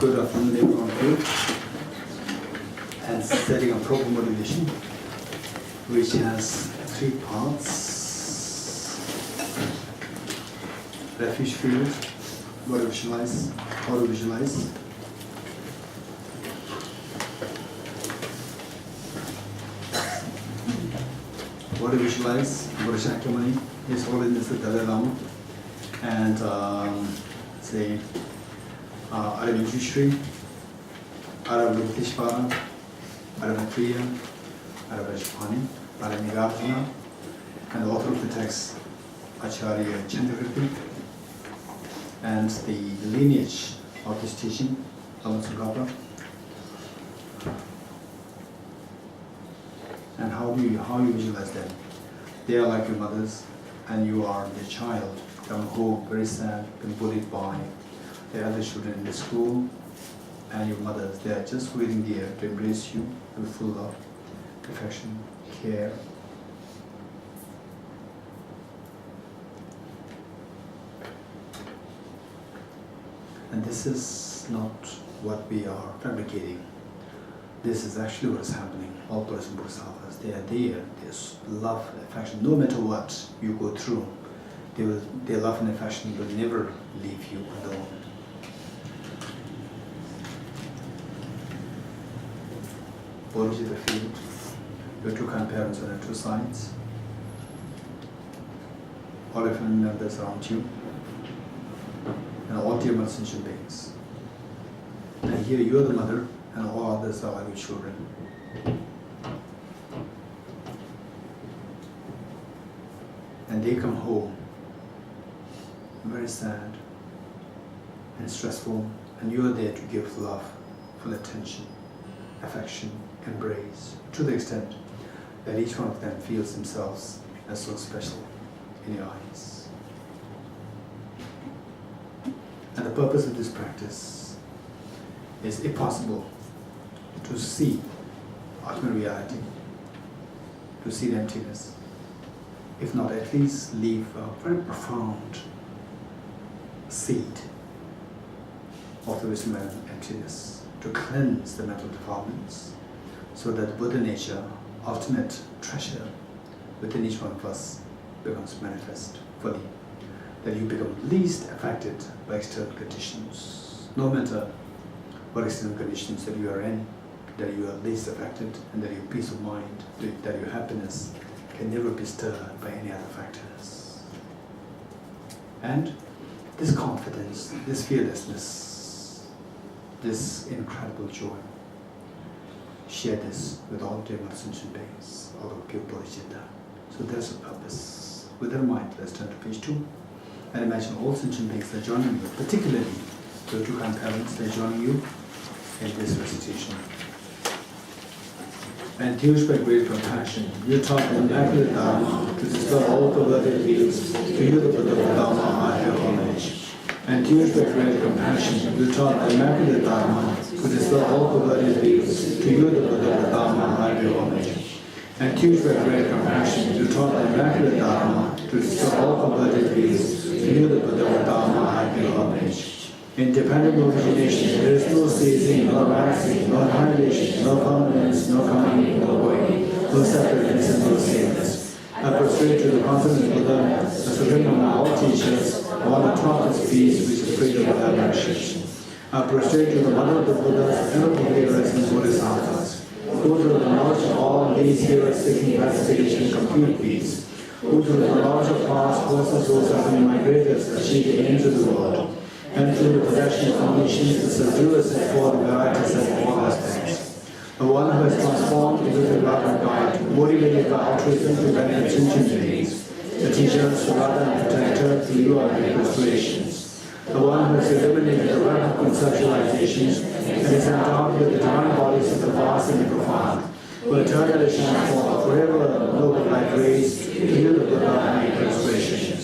Good afternoon, everyone. And setting a proper motivation, which has 3 parts. Refuge field, what to visualize, how to visualize. What to visualize, what is Shakyamuni, His Holiness the Dalai Lama, and say Arab Jushri, Arab Lutishvara, Arab Priya, Arab Ashpani, Madhyamikavatara, and the author of the text, Acharya Chandrakirti, and the lineage of this teaching, Damdul. And how you visualize them? They are like your mothers, and you are the child, come home very sad, been bullied by the other children in the school, and your mothers, they are just waiting there to embrace you with full love, affection, care. And this is not what we are fabricating. This is actually what is happening. All person Bodhisattvas, they are there. There's love, affection. No matter what you go through, their love and affection will never leave you alone. Dorji the field, your 2 grandparents are on 2 sides. All your family members around you, and all dear mothers and beings. And here you are the mother, and all others are like your children. And they come home very sad and stressful, and you are there to give love, full attention, affection, embrace, to the extent that each one of them feels themselves as so special in your eyes. And the purpose of this practice is, if possible, to see ultimate reality, to see the emptiness, if not at least leave a very profound seed of the wisdom and emptiness, to cleanse the mental defilements, so that Buddha nature, ultimate treasure within each one of us, becomes manifest fully, that you become least affected by external conditions. No matter what external conditions that you are in, that you are least affected, and that your peace of mind, that your happiness can never be stirred by any other factors. And this confidence, this fearlessness, this incredible joy, share this with all dear sentient beings, all of pure bodhicitta. So there's a purpose. With that in mind, let's turn to page 2. And imagine all sentient beings are joining you, particularly your 2 grandparents, they're joining you in this recitation. And enthused by great compassion, you taught the immaculate Dharma to dispel all perverted views. To you, the Buddha of Dharma, I pay homage. And enthused by great compassion, you taught the immaculate Dharma to dispel all perverted views. To you, the Buddha of Dharma, I pay homage. And enthused by great compassion, you taught the immaculate Dharma to dispel all perverted views. To you, the Buddha of Dharma, I pay homage. Independent origination, there is no ceasing, no rising, no annihilation, no permanence, no coming, no going, no separateness and no sameness. I prostrate to the confident Buddha, the supreme among all teachers, all the taught peace, which is freedom without restriction. I prostrate to the mother of the Buddhas, ever believers and Bodhisattvas, who through the knowledge of all these heroes seeking pacification, complete peace, who through the knowledge of past forces, those are whom my greatest achieve the ends of the world, and through the possession of conditions, the subduers and forth the varieties of all aspects. The one who has transformed into the love of God, motivated by altruism to benefit sentient beings, the teachers, the brother and protector, to you are great restorations. The one who has eliminated the right of conceptualizations and is endowed with the divine bodies of the vast and the profound, who eternally shine forth forever noble light rays, to you the Buddha and great restorations.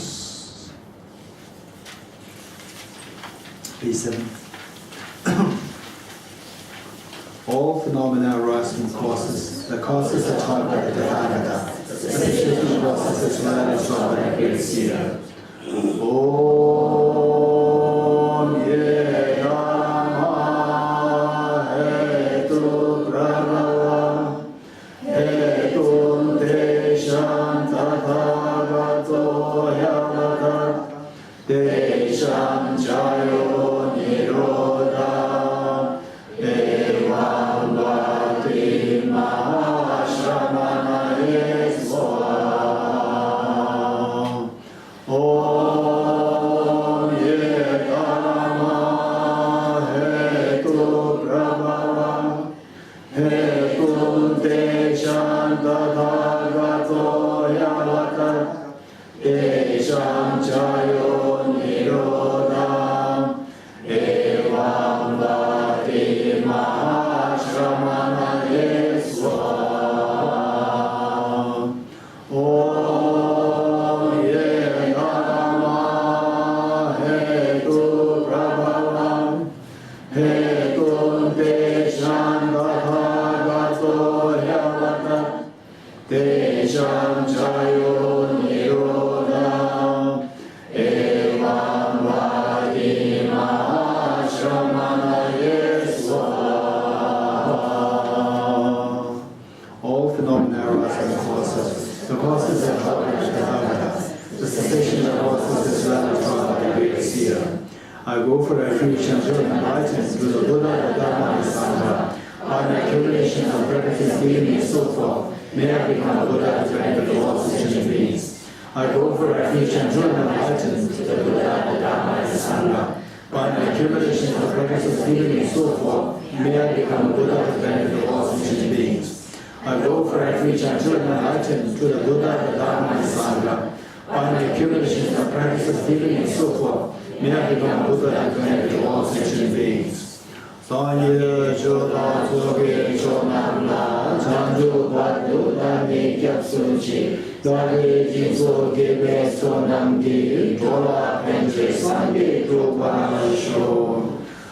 Page 7. All phenomena arise from causes. The causes are taught by the Tathagata. The substitution process as well as taught by the great seer. Om Ye Rama prabhava hetum tesham tathagato yavata tesham chayo nirodha evam bhakti mahashramana yesva om yekama hetu prabhava hetum tesham tathagato yavata tesham chayo nirodha evam bhakti mahashramana yesva om yekama hetu prabhava hetum tesham tathagato yavata tesham chayo nirodha evam bhakti mahashramana yesva. All phenomena arise as causes. The causes are Acharya, the cessation of causes is rather far like a great seer. I go for refuge and enlightenment through the Buddha, the Dharma, and the Sangha. By my accumulation of practices given me so far, may I become a Buddha to benefit all sentient beings. I go for refuge and enlightenment through the Buddha, the Dharma, and the Sangha. By my accumulation of practices given me so far, may I become a Buddha to benefit all sentient beings. I go for refuge and enlightenment to the Buddha, the Dharma, and the Sangha. By my accumulation of practices given me so far, may I become a Buddha and benefit all sentient beings. Sanya Choda Soge Chonamla Chanju Badu Dani Kyapsuchi Dagi Jinso Gebe Sonamgi Tola Penche Sangi Rupanasho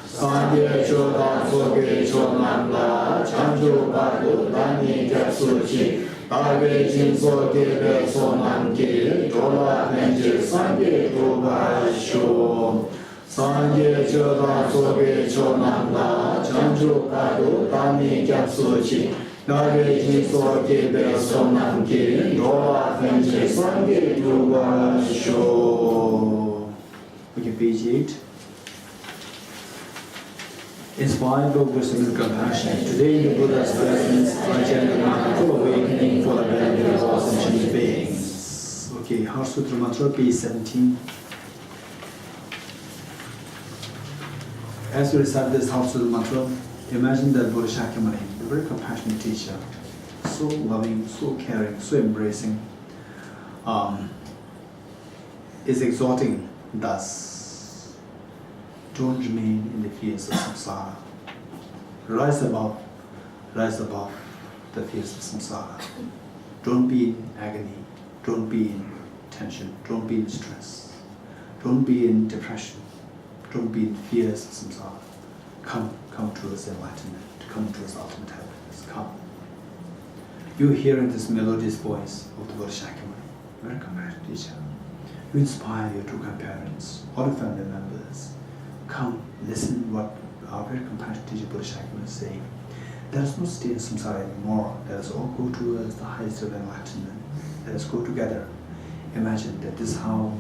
Sanya Choda Soge Chonamla Chanju Badu Dani Kyapsuchi Dagi Jinso Gebe Sonamgi Tola Penche Sangi Rupanasho Sanje Choda Soge Chonamla Chanju Padu Dani Kyapsuchi Dage Jinso Gebe Sonamki Dola Fenche Sange Dubasho. Okay, page 8. Inspired by wisdom and compassion, today in the Buddha's presence, I chant the mantra for awakening for the benefit of all sentient beings. Okay, Heart Sutra Mantra, page 17. As you recite this Heart Sutra Mantra, imagine that Buddha Shakyamuni, the very compassionate teacher, so loving, so caring, so embracing, is exhorting thus. Don't remain in the fears of samsara. Rise above the fears of samsara. Don't be in agony. Don't be in tension. Don't be in stress. Don't be in depression. Don't be in fears of samsara. Come towards enlightenment. Come towards ultimate happiness. Come. You're hearing this melodious voice of the Buddha Shakyamuni, very compassionate teacher. You inspire your two grandparents, all the family members. Come, listen what our very compassionate teacher Buddha Shakyamuni is saying. Let us not stay in samsara anymore. Let us all go towards the highest of enlightenment. Let us go together. Imagine that this is how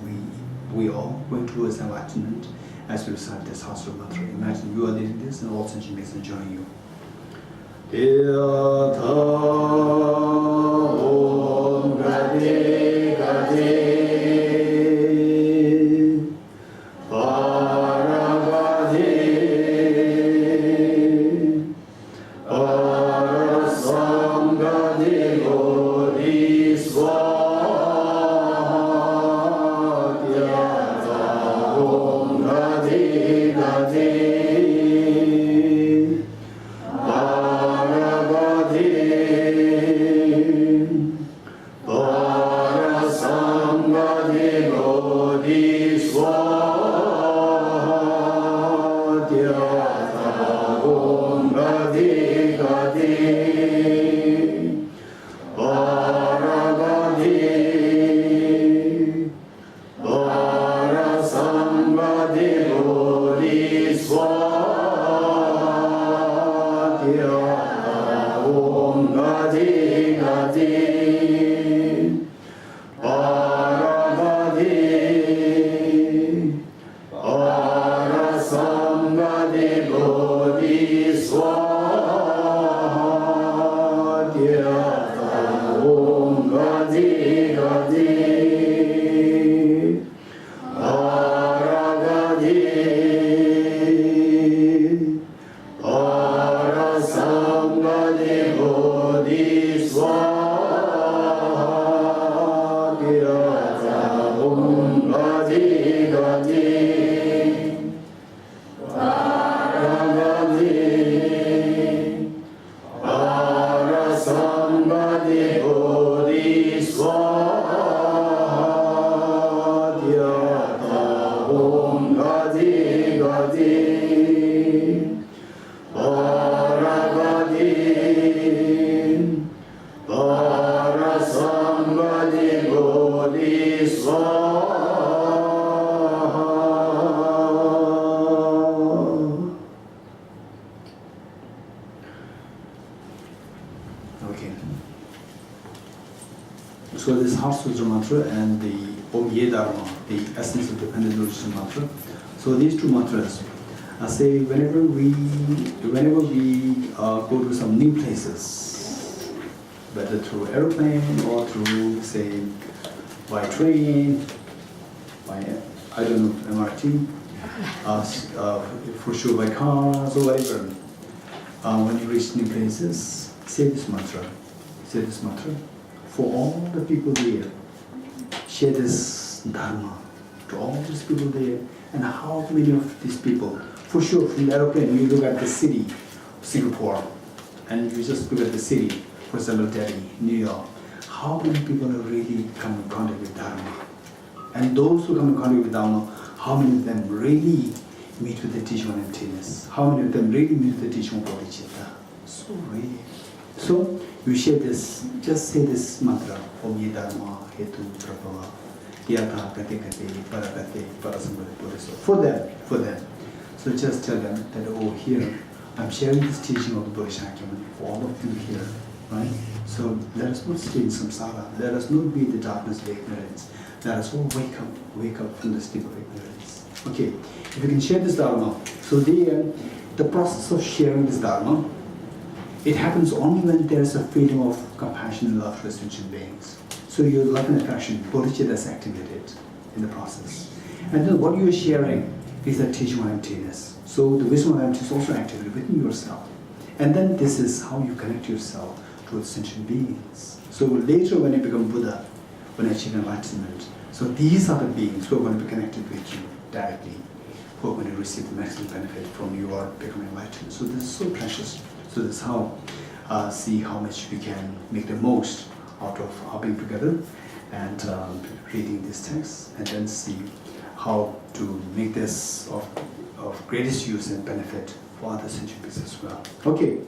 we all going towards enlightenment as we recite this Heart Sutra Mantra. Imagine you are leading this and all sentient beings enjoying you. Yatha Om Gade Gade Paragade Parasangade Bodhisva Yatha Om Gade Gade Paragade Om Gadi Gadi Aragadi Arasangadi Bodhi Swadhyata Om Gadi Gadi Aragadi Arasangadi Bodhi Swadhyata Om Gadi Gadi Aragadi Arasangadi Bodhi Swadhyata Om Gadi Gadi Aragadi Arasangadi Bodhi Okay. So this Heart Sutra mantra and the Om Ye Dharma, the essence of dependent devotion mantra. So these two mantras, I say whenever we go to some new places, whether through aeroplane or through, say, by train, by I don't know, MRT, for sure by cars or whatever. When you reach new places, say this mantra. Say this mantra. For all the people there, share this dharma to all these people there. And how many of these people, for sure, from the aeroplane, you look at the city, Singapore, and you just look at the city, for example, Delhi, New York. How many people have really come in contact with dharma? And those who come in contact with dharma, how many of them really meet with the teaching on emptiness? How many of them really meet with the teaching of bodhicitta? So really. So you share this, just say this mantra, Om Ye Dharma, Hetu Prabhava, Yatha Gati Gati, Paragati, Parasambhati Bodhisattva. For them. So just tell them that, oh, here, I'm sharing this teaching of the Bodhisattva for all of you here, right? So let us not stay in samsara. Let us not be in the darkness of ignorance. Let us all wake up from the sleep of ignorance. Okay, if you can share this dharma, so the process of sharing this dharma, it happens only when there is a feeling of compassion and love for sentient beings. So your love and attraction, bodhicitta is activated in the process. And then what you are sharing is the teaching of emptiness. So the wisdom of emptiness is also activated within yourself. And then this is how you connect yourself to sentient beings. So later when you become Buddha, when you achieve enlightenment, so these are the beings who are going to be connected with you directly, who are going to receive the maximum benefit from your becoming enlightened. So this is so precious. So this is how, see how much we can make the most out of our being together and reading this text, and then see how to make this of greatest use and benefit for other sentient beings as well. Okay.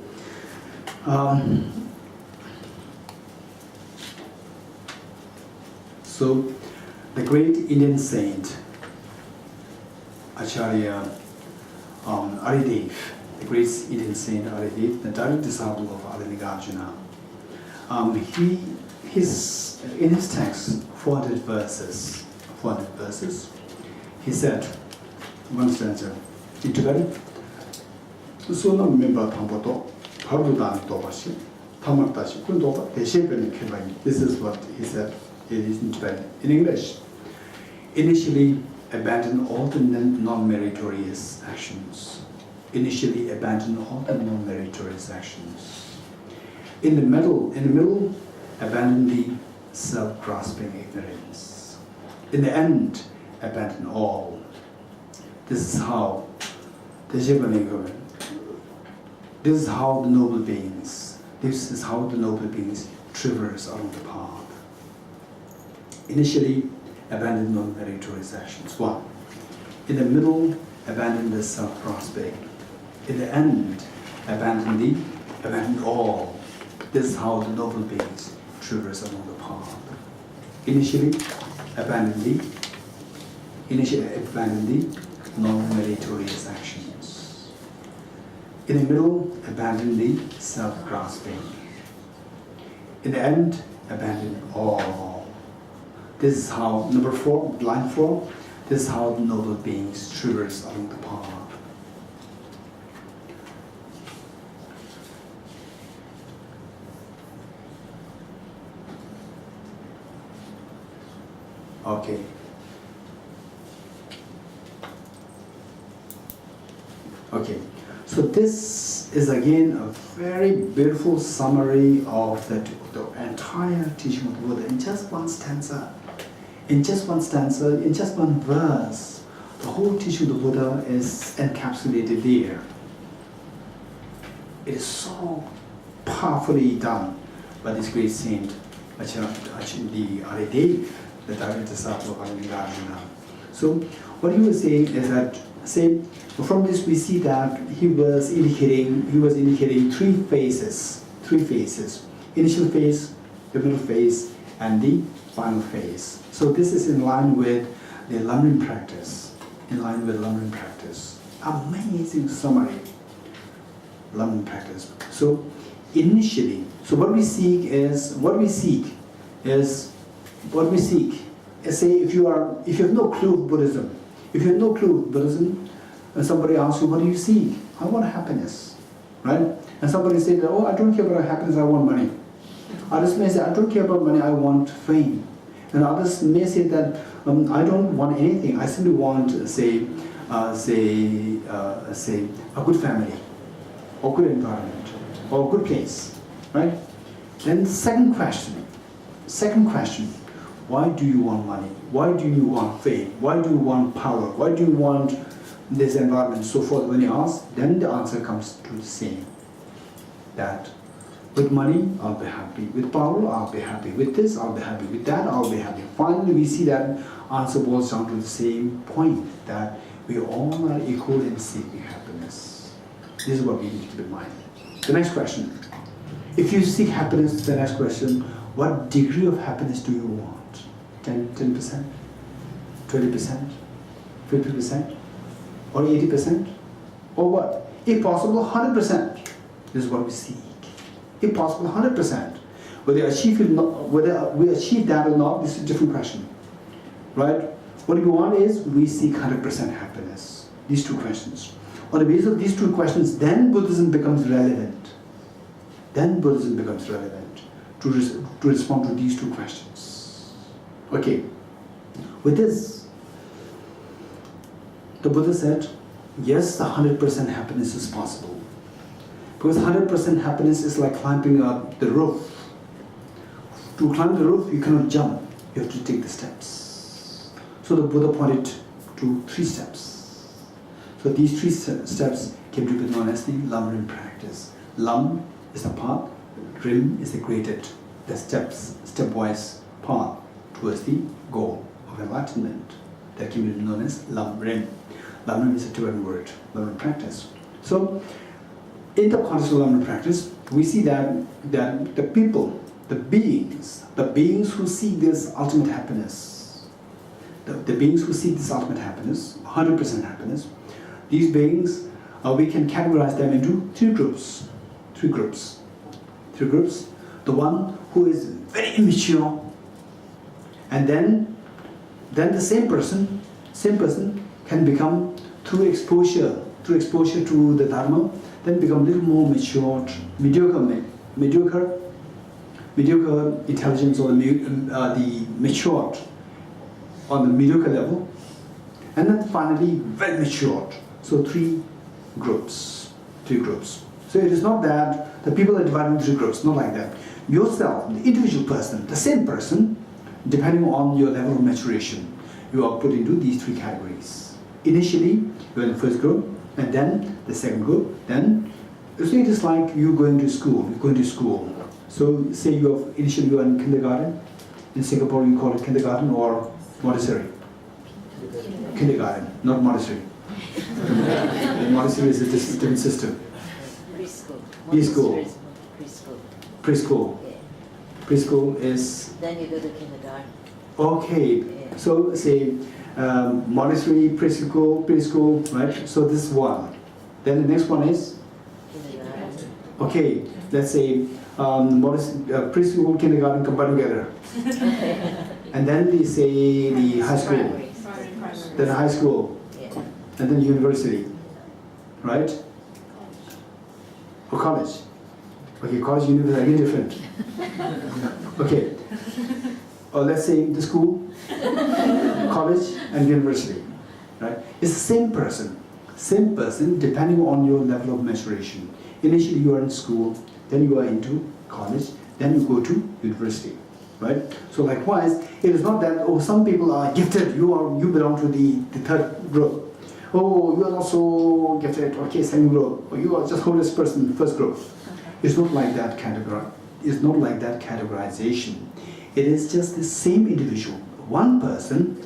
So the great Indian saint, Acharya Aridev, the great Indian saint Aridev, the direct disciple of Adanigarjuna, in his text, 400 verses, he said, one stanza, in Tibetan, Sona member Tamboto, Parbudan Tobashi, Tamartashi, Kundoba, the Shepen Kevani. This is what he said. It is in Tibetan. In English, initially abandon all the non-meritorious actions. Initially abandon all the non-meritorious actions. In the middle, abandon the self-grasping ignorance. In the end, abandon all. This is how the noble beings traverse along the path. Initially, abandon non-meritorious actions. 1. In the middle, abandon the self-grasping. In the end, abandon all. This is how the noble beings traverse along the path. Initially, abandon the non-meritorious actions. In the middle, abandon the self-grasping. In the end, abandon all. This is how, number 4, line 4, this is how the noble beings traverse along the path. Okay. Okay. So this is again a very beautiful summary of the entire teaching of the Buddha in just one stanza. In just one stanza, in just one verse, the whole teaching of the Buddha is encapsulated there. It is so powerfully done by this great saint, Acharya Chandrakirti, the direct disciple of Madhyamikavatara. So what he was saying is that, from this we see that he was indicating three phases. Initial phase, the middle phase, and the final phase. So this is in line with the learning practice. Amazing summary. Learning practice. So initially, what we seek is say if you have no clue of Buddhism, and somebody asks you, what do you seek? I want happiness, right? And somebody says, oh, I don't care about happiness, I want money. Others may say, I don't care about money, I want fame. And others may say that I don't want anything, I simply want, say, a good family, or good environment, or a good place, right? Then second question, why do you want money? Why do you want fame? Why do you want power? Why do you want this environment, so forth? When you ask, then the answer comes to the same. That with money, I'll be happy. With power, I'll be happy. With this, I'll be happy. With that, I'll be happy. Finally, we see that answer boils down to the same point, that we all are equal in seeking happiness. This is what we need to keep in mind. The next question. If you seek happiness, the next question, what degree of happiness do you want? 10%? 20%? 50%? Or 80%? Or what? If possible, 100%. This is what we seek. If possible, 100%. Whether we achieve that or not, this is a different question. Right? What we want is, we seek 100% happiness. These two questions. On the basis of these two questions, then Buddhism becomes relevant. To respond to these two questions. Okay. With this, the Buddha said, yes, 100% happiness is possible. Because 100% happiness is like climbing up the roof. To climb the roof, you cannot jump. You have to take the steps. So the Buddha pointed to 3 steps. So these 3 steps came to be known as the Lam practice. Lam is the path, Rim is the graded, the stepwise path towards the goal of enlightenment. That can be known as Lam Rim. Lam Rim is a Tibetan word, Lam practice. So in the context of Lam practice, we see that the people, the beings who seek this ultimate happiness, the beings who seek this ultimate happiness, 100% happiness, these beings, we can categorize them into 3 groups. 3 groups. The one who is very immature, and then the same person can become, through exposure to the Dharma, then become a little more matured, mediocre intelligence, or the matured on the mediocre level, and then finally very matured. So 3 groups. So it is not that the people are divided into 3 groups, not like that. Yourself, the individual person, the same person, depending on your level of maturation, you are put into these 3 categories. Initially, you're in the first group, and then the second group, then so it is like you going to school. So say initially you are in kindergarten. In Singapore you call it kindergarten or Montessori. Kindergarten, not Montessori. Montessori is a different system. Preschool. Yeah. Preschool is. Then you go to kindergarten. Okay. Yeah. So say Montessori, preschool, right? So this is one. Then the next one is Okay, let's say preschool, kindergarten combined together. And then they say the high school, then high school, and then university, right? Or college. Okay, college, university, again different. Okay. Or let's say the school, college, and university, right? It's the same person depending on your level of maturation. Initially you are in school, then you are into college, then you go to university, right? So likewise, it is not that, oh, some people are gifted, you belong to the third group. Oh, you are not so gifted, okay, second group. Or you are just hopeless person, first group. It's not like that It's not like that categorization. It is just the same individual. One person,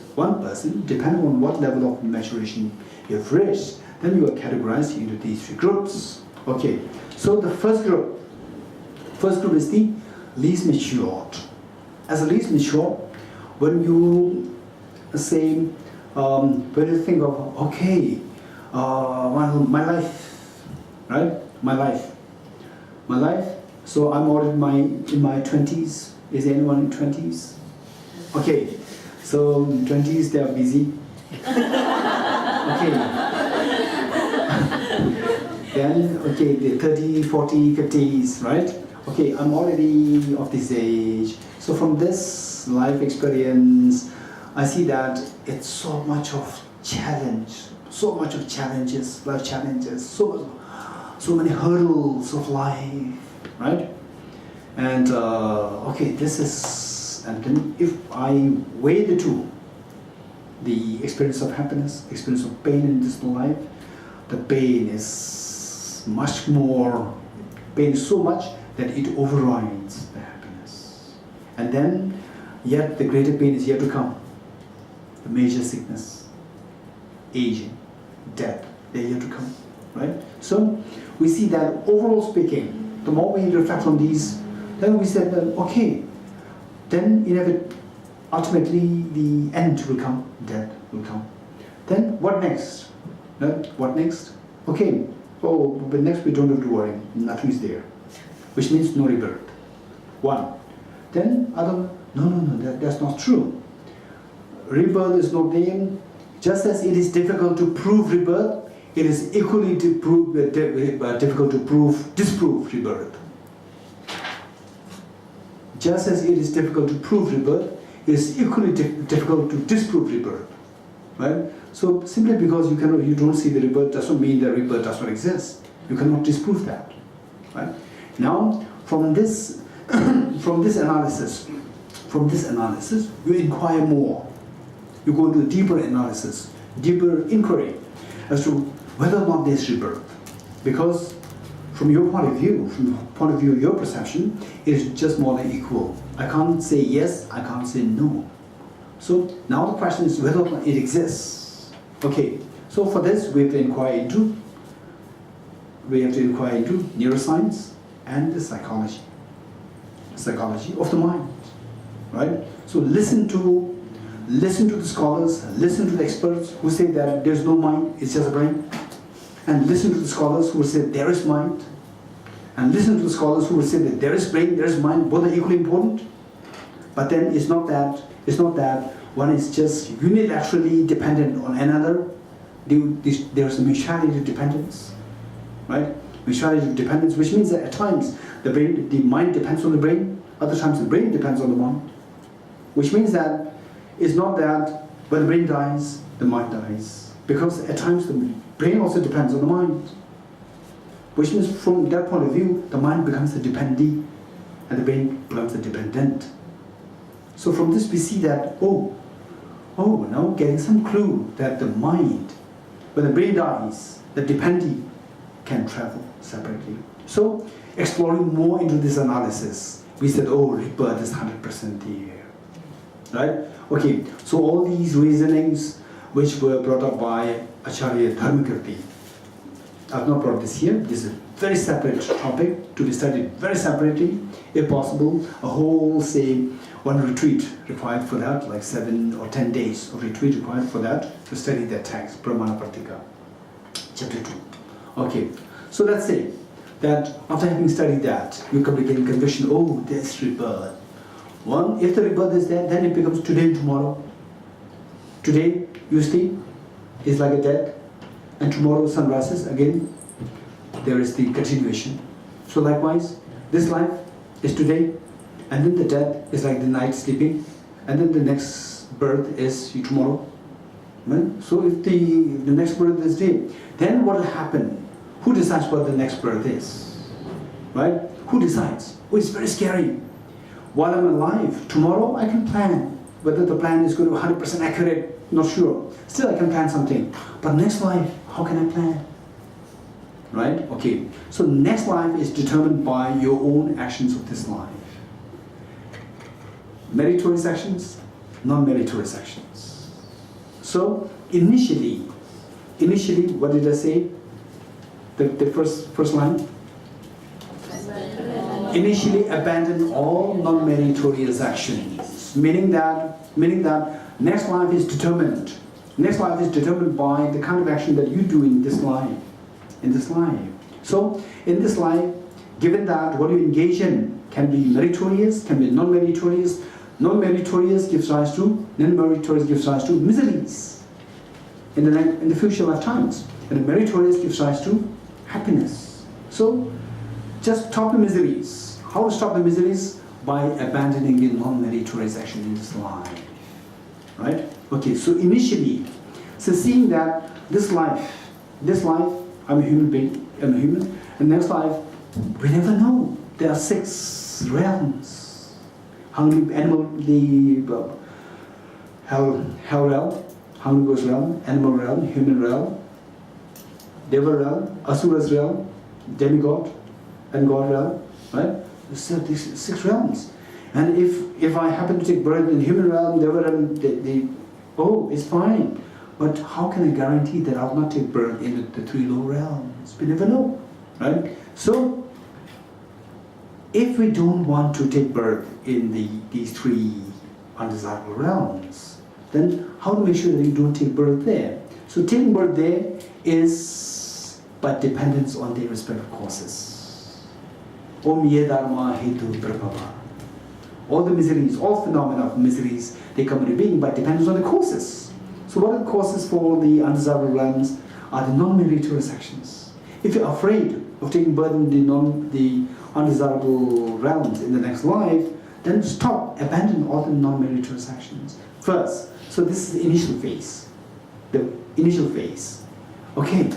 depending on what level of maturation you've reached, then you are categorized into these three groups. Okay, so the first group is the least matured. As a least mature, when you say, when you think of, okay, my life, right? My life. So I'm already in my 20s. Is anyone in 20s? Okay, so in 20s they are busy. Okay. Then, okay, the 30, 40, 50s, right? Okay, I'm already of this age. So from this life experience, I see that it's so much of challenge, so much of challenges, life challenges, so many hurdles of life, right? And okay, and then if I weigh the two, the experience of happiness, experience of pain in this life, the pain is much more, pain is so much that it overrides the happiness. And then, yet the greater pain is yet to come. The major sickness, aging, death, they're yet to come, right? So we see that overall speaking, the more we reflect on these, then we said that, okay, then ultimately the end will come, death will come. Then what next? What next? Okay, but next we don't have to worry, nothing is there. Which means no rebirth. One. Then that's not true. Rebirth is not there. Just as it is difficult to prove rebirth, it is equally difficult to disprove rebirth. Just as it is difficult to prove rebirth, it is equally difficult to disprove rebirth. Right? So simply because you don't see the rebirth doesn't mean that rebirth does not exist. You cannot disprove that. Right? Now, from this analysis, you inquire more. You go into deeper analysis, deeper inquiry as to whether or not there is rebirth. Because from your point of view, your perception, it is just more than equal. I can't say yes, I can't say no. So now the question is whether or not it exists. Okay, so for this we have to inquire into neuroscience and the psychology of the mind, right? So listen to the scholars, listen to the experts who say that there's no mind, it's just a brain, and listen to the scholars who say there is mind, and listen to the scholars who will say that there is brain, there is mind, both are equally important. But then it's not that one is just unilaterally dependent on another. There's a mutuality of dependence, right? Mutuality of dependence, which means that at times the mind depends on the brain, other times the brain depends on the mind. Which means that it's not that when the brain dies, the mind dies. Because at times the brain also depends on the mind. Which means from that point of view, the mind becomes the dependee and the brain becomes the dependent. So from this we see that, now getting some clue that the mind, when the brain dies, the dependee can travel separately. So exploring more into this analysis, we said, rebirth is 100% there. Right? Okay, so all these reasonings which were brought up by Acharya Chandrakirti, I've not brought this here. This is a very separate topic to be studied very separately, if possible. A whole, say, one retreat required for that, like 7 or 10 days of retreat required for that, to study that text, Brahmana Pratika, chapter 2. Okay, so let's say that after having studied that, you come to gain conviction, oh, there's rebirth. One, if the rebirth is there, then it becomes today and tomorrow. Today, you sleep, is like a death, and tomorrow sun rises, again, there is the continuation. So likewise, this life is today, and then the death is like the night sleeping, and then the next birth is tomorrow. Right? So if the next birth is today, then what will happen? Who decides what the next birth is? Right? Who decides? Oh, it's very scary. While I'm alive, tomorrow I can plan. Whether the plan is going to be 100% accurate, not sure. Still I can plan something. But next life, how can I plan? Right? Okay. So next life is determined by your own actions of this life. Meritorious actions, non-meritorious actions. So initially, what did I say? The first line? Initially abandon all non-meritorious actions, meaning that next life is determined. Next life is determined by the kind of action that you do in this life. So in this life, given that what you engage in can be meritorious, can be non-meritorious. Non-meritorious gives rise to, non-meritorious gives rise to miseries in the future lifetimes, and the meritorious gives rise to happiness. So just stop the miseries. How to stop the miseries? By abandoning the non-meritorious action in this life. Right? Okay, so initially, so seeing that this life, I'm a human being, I'm a human, and next life, we never know. There are 6 realms. Hungry animal, the hell realm, Hungry Ghost realm, animal realm, human realm, Deva realm, Asuras realm, demigod, and God realm, right? So these 6 realms. And if I happen to take birth in the human realm, Deva realm, oh, it's fine. But how can I guarantee that I'll not take birth in the 3 low realms? We never know, right? So, if we don't want to take birth in these 3 undesirable realms, then how to make sure that you don't take birth there? So taking birth there is by dependence on their respective causes. Om ye dharma hetu prabhava. All the miseries, all phenomena of miseries, they come into being by dependence on the causes. So what are the causes for the undesirable realms? Are the non-meritorious actions. If you're afraid of taking birth in the undesirable realms in the next life, then stop, abandon all the non-meritorious actions. First, so this is the initial phase. The initial phase. Okay,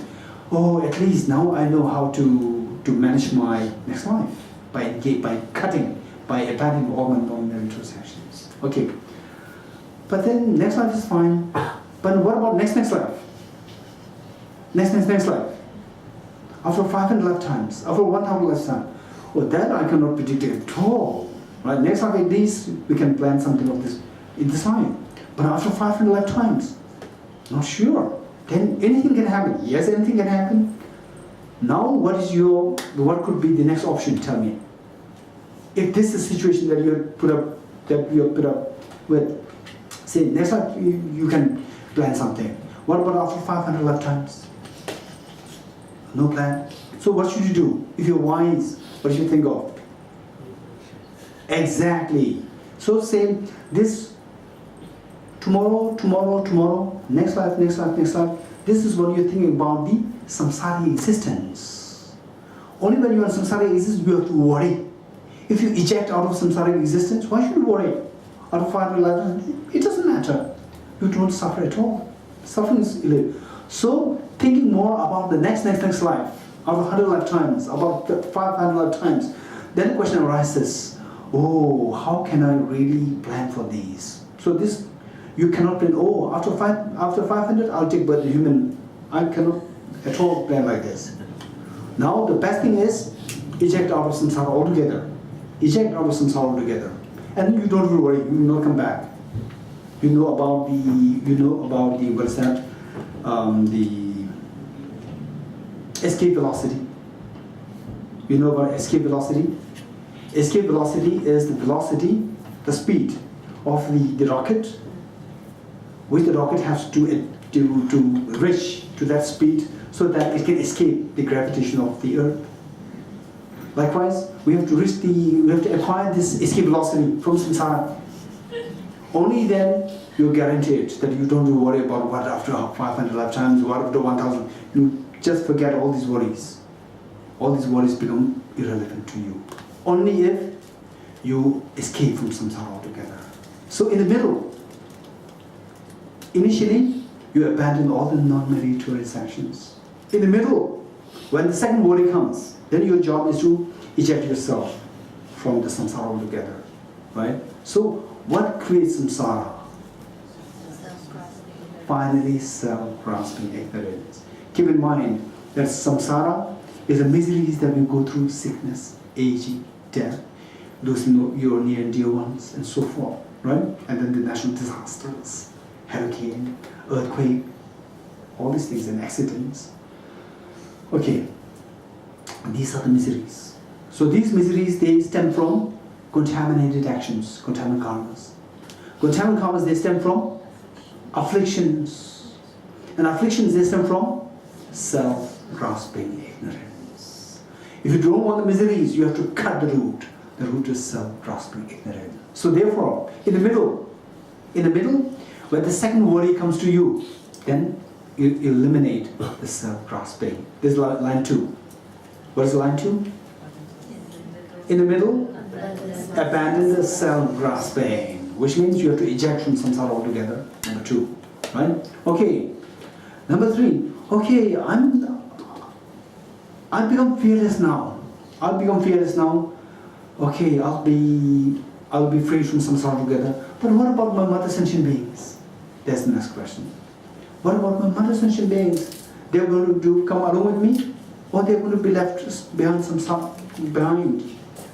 oh, at least now I know how to manage my next life by abandoning all my non-meritorious actions. Okay, but then next life is fine. But what about next life? Next life. After 500 lifetimes, after 1,000 lifetimes. Well, that I cannot predict at all. Right? Next life, at least we can plan something of this in this life. But after 500 lifetimes, not sure. Then anything can happen. Yes, anything can happen. Now, what could be the next option? Tell me. If this is a situation that you put up with, say next life you can plan something. What about after 500 lifetimes? No plan. So what should you do? If you're wise, what should you think of? Exactly. So say this tomorrow, next life. This is what you're thinking about the samsara existence. Only when you're in samsara existence, you have to worry. If you eject out of samsara existence, why should you worry? Out of 500 lifetimes, it doesn't matter. You don't suffer at all. Suffering is illegal. So thinking more about the next life, out of 100 lifetimes, about 500 lifetimes, then the question arises, oh, how can I really plan for these? So this, you cannot plan, oh, after 500, I'll take birth in human. I cannot at all plan like this. Now the best thing is, eject out of samsara altogether. And you don't worry, you will not come back. You know about the what is that? The escape velocity. You know about escape velocity? Escape velocity is the velocity, the speed of the rocket, which the rocket has to reach to that speed so that it can escape the gravitation of the Earth. Likewise, we have to acquire this escape velocity from samsara. Only then you're guaranteed that you don't worry about what after 500 lifetimes, what after 1000. You just forget all these worries. All these worries become irrelevant to you. Only if you escape from samsara altogether. So in the middle, initially, you abandon all the non-meritorious actions. In the middle, when the second worry comes, then your job is to eject yourself from the samsara altogether, right? So, what creates samsara? Finally, self-grasping ignorance. Keep in mind that samsara is the miseries that we go through: sickness, aging, death, losing your near and dear ones, and so forth, right? And then the natural disasters, hurricane, earthquake, all these things, and accidents. Okay, these are the miseries. So these miseries, they stem from contaminated actions, contaminated karmas. Contaminated karmas, they stem from afflictions. And afflictions, they stem from self-grasping ignorance. If you don't want the miseries, you have to cut the root. The root is self-grasping ignorance. So therefore, in the middle, when the second worry comes to you, then you eliminate the self-grasping. This is line 2. What is line 2? In the middle, abandon the self-grasping, which means you have to eject from samsara altogether. Number 2, right? Okay. Number 3. Okay, I've become fearless now. Okay, I'll be free from samsara altogether. But what about my mother sentient beings? That's the next question. What about my mother sentient beings? They're going to come along with me, or they're going to be left behind behind.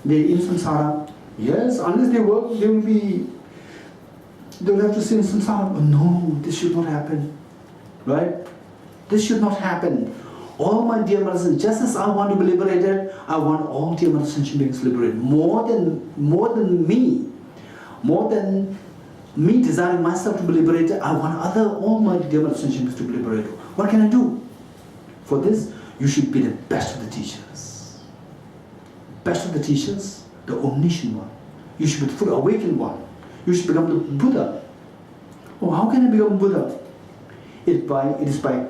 They're in samsara. Yes, unless they work, they'll have to stay in samsara. Oh, no, this should not happen. Right? This should not happen. All my dear mothers, just as I want to be liberated, I want all dear mother sentient beings liberated. More than me desiring myself to be liberated, I want all my dear mother sentient beings to be liberated. What can I do? For this, you should be the best of the teachers. Best of the teachers, the omniscient one. You should be the fully awakened one. You should become the Buddha. Oh, how can I become Buddha? It is by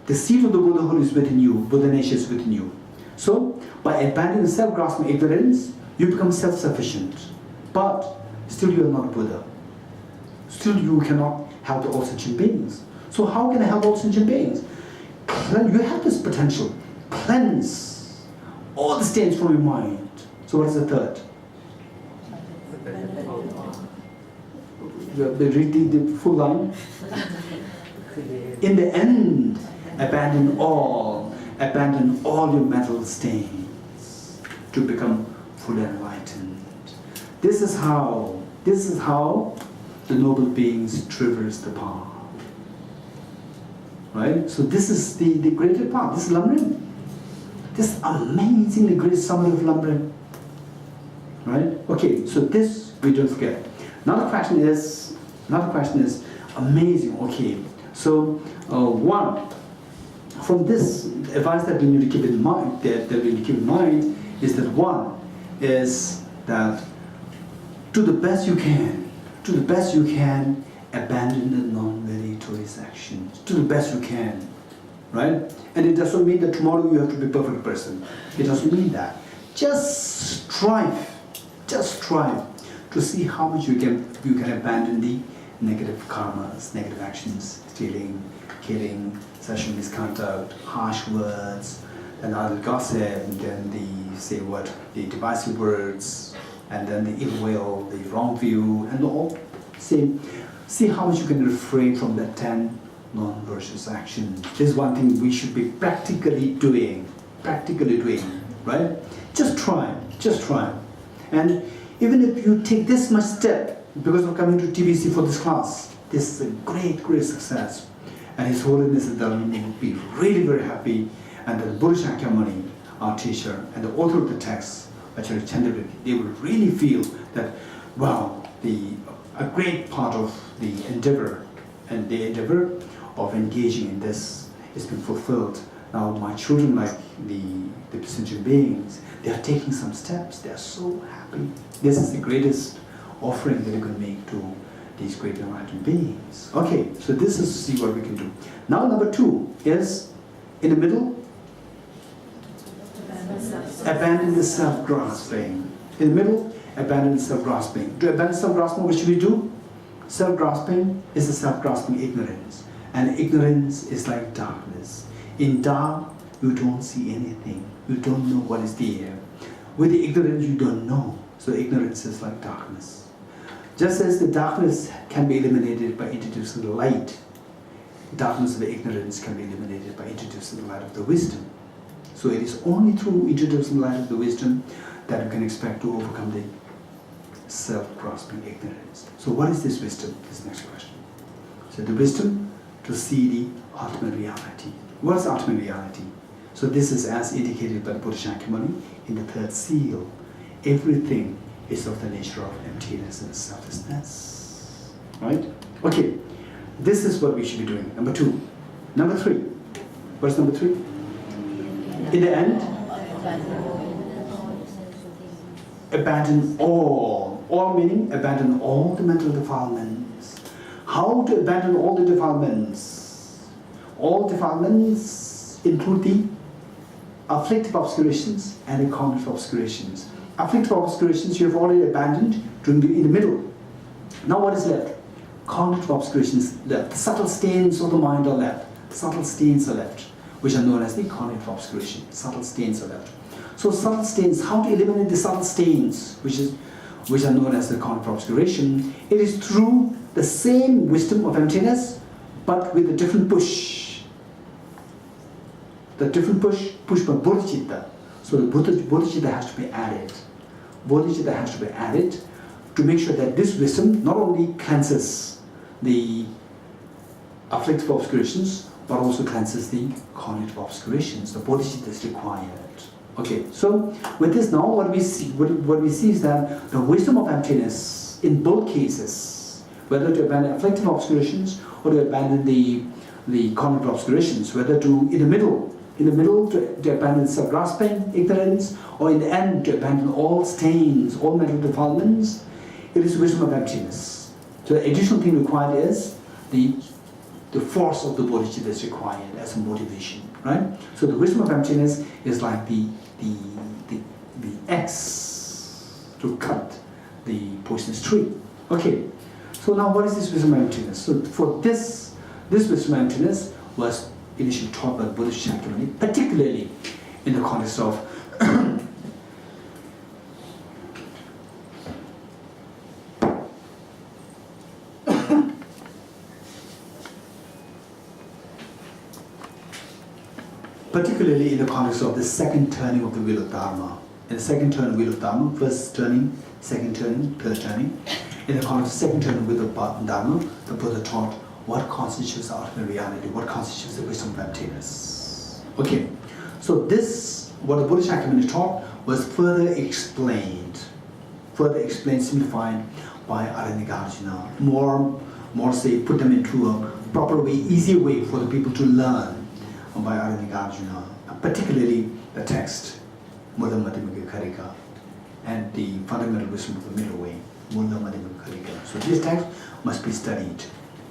the seed of the Buddhahood is within you. Buddha nature is within you. So, by abandoning self-grasping ignorance, you become self-sufficient. But still you are not Buddha. Still you cannot help all sentient beings. So how can I help all sentient beings? You have this potential. Cleanse all the stains from your mind. So what is the third? Read the full line. In the end, abandon all your mental stains to become fully enlightened. This is how the noble beings traverse the path. Right? So this is the greater path. This is Lamrim. This amazingly great summary of Lamrim. Right? Okay, so this we don't forget. Another question is amazing. Okay, so one, from this advice that we need to keep in mind, is that one is that to the best you can, abandon the non-meritorious actions. To the best you can, right? And it doesn't mean that tomorrow you have to be a perfect person. It doesn't mean that. Just strive to see how much you can abandon the negative karmas, negative actions, stealing, killing, sexual misconduct, harsh words, and other gossip, and then the divisive words, and then the ill will, the wrong view, and all. See how much you can refrain from the 10 non-virtuous actions. This is one thing we should be practically doing, right? Just try. And even if you take this much step, because of coming to TBC for this class, this is a great success. And His Holiness the Dalai will be really very happy, and the Buddha Shakyamuni, our teacher, and the author of the text, Acharya Chandrakirti, they will really feel that, wow, a great part of the endeavor of engaging in this has been fulfilled Now my children, like the sentient beings, they are taking some steps. They are so happy. This is the greatest offering that you can make to these great enlightened beings. Okay, so this is to see what we can do. Now number 2 is, in the middle, abandon the self-grasping. In the middle, abandon self-grasping. To abandon self-grasping, what should we do? Self-grasping is a self-grasping ignorance. And ignorance is like darkness. In dark, you don't see anything. You don't know what is there. With the ignorance, you don't know. So ignorance is like darkness. Just as the darkness can be eliminated by introducing the light, darkness of the ignorance can be eliminated by introducing the light of the wisdom. So it is only through introducing the light of the wisdom that we can expect to overcome the self-grasping ignorance. So what is this wisdom? This next question. So the wisdom to see the ultimate reality. What is ultimate reality? So this is as indicated by the Buddha Shakyamuni in the 3rd seal. Everything is of the nature of emptiness and selflessness. Right? Okay. This is what we should be doing. Number 2. Number 3. What is number 3? In the end, abandon all. All meaning abandon all the mental defilements. How to abandon all the defilements? All defilements include the afflictive obscurations and the cognitive obscurations. Afflictive obscurations you have already abandoned in the middle. Now what is left? Cognitive obscurations left. The subtle stains of the mind are left. Subtle stains are left, which are known as the cognitive obscuration. Subtle stains are left. So subtle stains, how to eliminate the subtle stains, which are known as the cognitive obscuration? It is through the same wisdom of emptiness, but with a different push. The different push by bodhicitta. So the bodhicitta has to be added. Bodhicitta has to be added to make sure that this wisdom not only cleanses the afflictive obscurations, but also cleanses the cognitive obscurations. The bodhicitta is required. Okay, so with this now, what we see is that the wisdom of emptiness in both cases, whether to abandon afflictive obscurations or to abandon the cognitive obscurations, whether to in the middle to abandon self-grasping, ignorance, or in the end to abandon all stains, all mental defilements, it is wisdom of emptiness. So the additional thing required is the force of the bodhicitta is required as a motivation, right? So the wisdom of emptiness is like the axe to cut the poisonous tree. Okay, so now what is this wisdom of emptiness? So for this wisdom of emptiness was initially taught by Buddha Shakyamuni, particularly in the context of particularly in the context of the second turning of the wheel of Dharma. In the second turn of the wheel of Dharma, first turning, second turning, third turning. In the context of second turning of the wheel of Dharma, the Buddha taught what constitutes the ultimate reality, what constitutes the wisdom of emptiness. Okay, so this, what the Buddha Shakyamuni taught, was further explained, simplified by Aranyagārjuna. More say, put them into a proper way, easier way for the people to learn by Aranyagārjuna, particularly the text, Madhyamikavatara, and the fundamental wisdom of the middle way, Madhyamikavatara. So this text must be studied.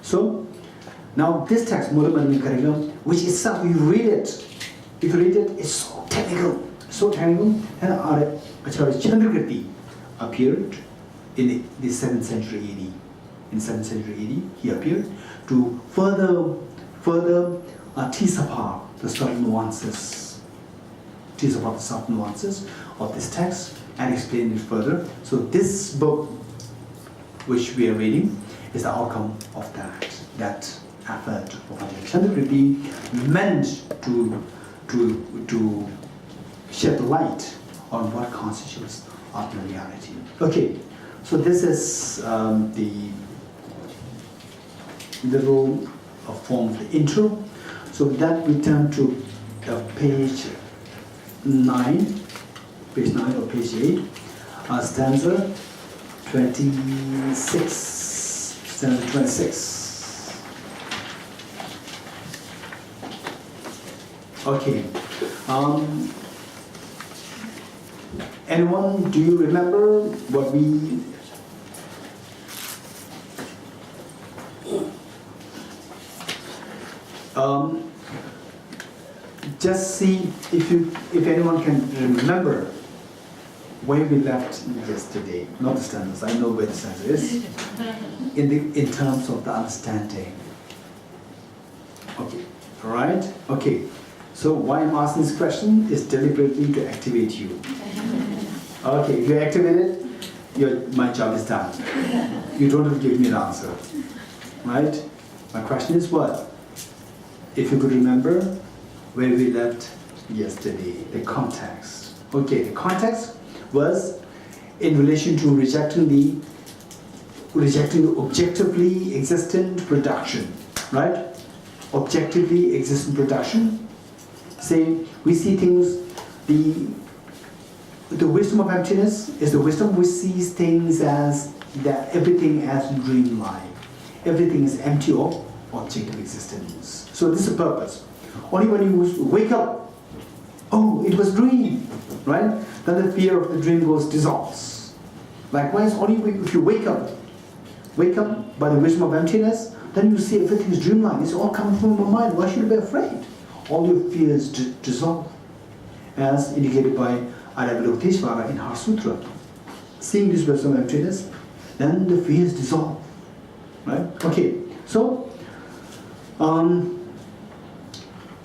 So now this text, Madhyamikavatara, which itself, if you read it, it's so technical, and Acharya Chandrakirti appeared in the 7th century AD. In 7th century AD, he appeared to further tease apart the subtle nuances, of this text and explain it further. So this book, which we are reading, is the outcome of that effort of Acharya Chandrakirti, meant to shed light on what constitutes ultimate reality. Okay, so this is the little form of the intro. So with that, we turn to page 9 or page 8, stanza 26. Stanza 26. Okay. Anyone, do you remember what we... just see if anyone can remember where we left yesterday. Not the stanzas, I know where the stanza is. In terms of the understanding. Okay, right? Okay. So why I'm asking this question is deliberately to activate you. Okay, if you're activated, my job is done. You don't have to give me an answer. Right? My question is what? If you could remember where we left yesterday, the context. Okay, the context was in relation to rejecting the objectively existent production, right? Objectively existent production. Say, we see things, the wisdom of emptiness is the wisdom which sees things as that everything as dreamlike. Everything is empty of objective existence. So this is the purpose. Only when you wake up, oh, it was dream, right? Then the fear of the dream dissolves. Likewise, only if you wake up by the wisdom of emptiness, then you see everything is dreamlike. It's all coming from your mind. Why should you be afraid? All your fears dissolve, as indicated by Avalokiteshvara in Heart Sutra. Seeing this wisdom of emptiness, then the fears dissolve. Right? Okay. So,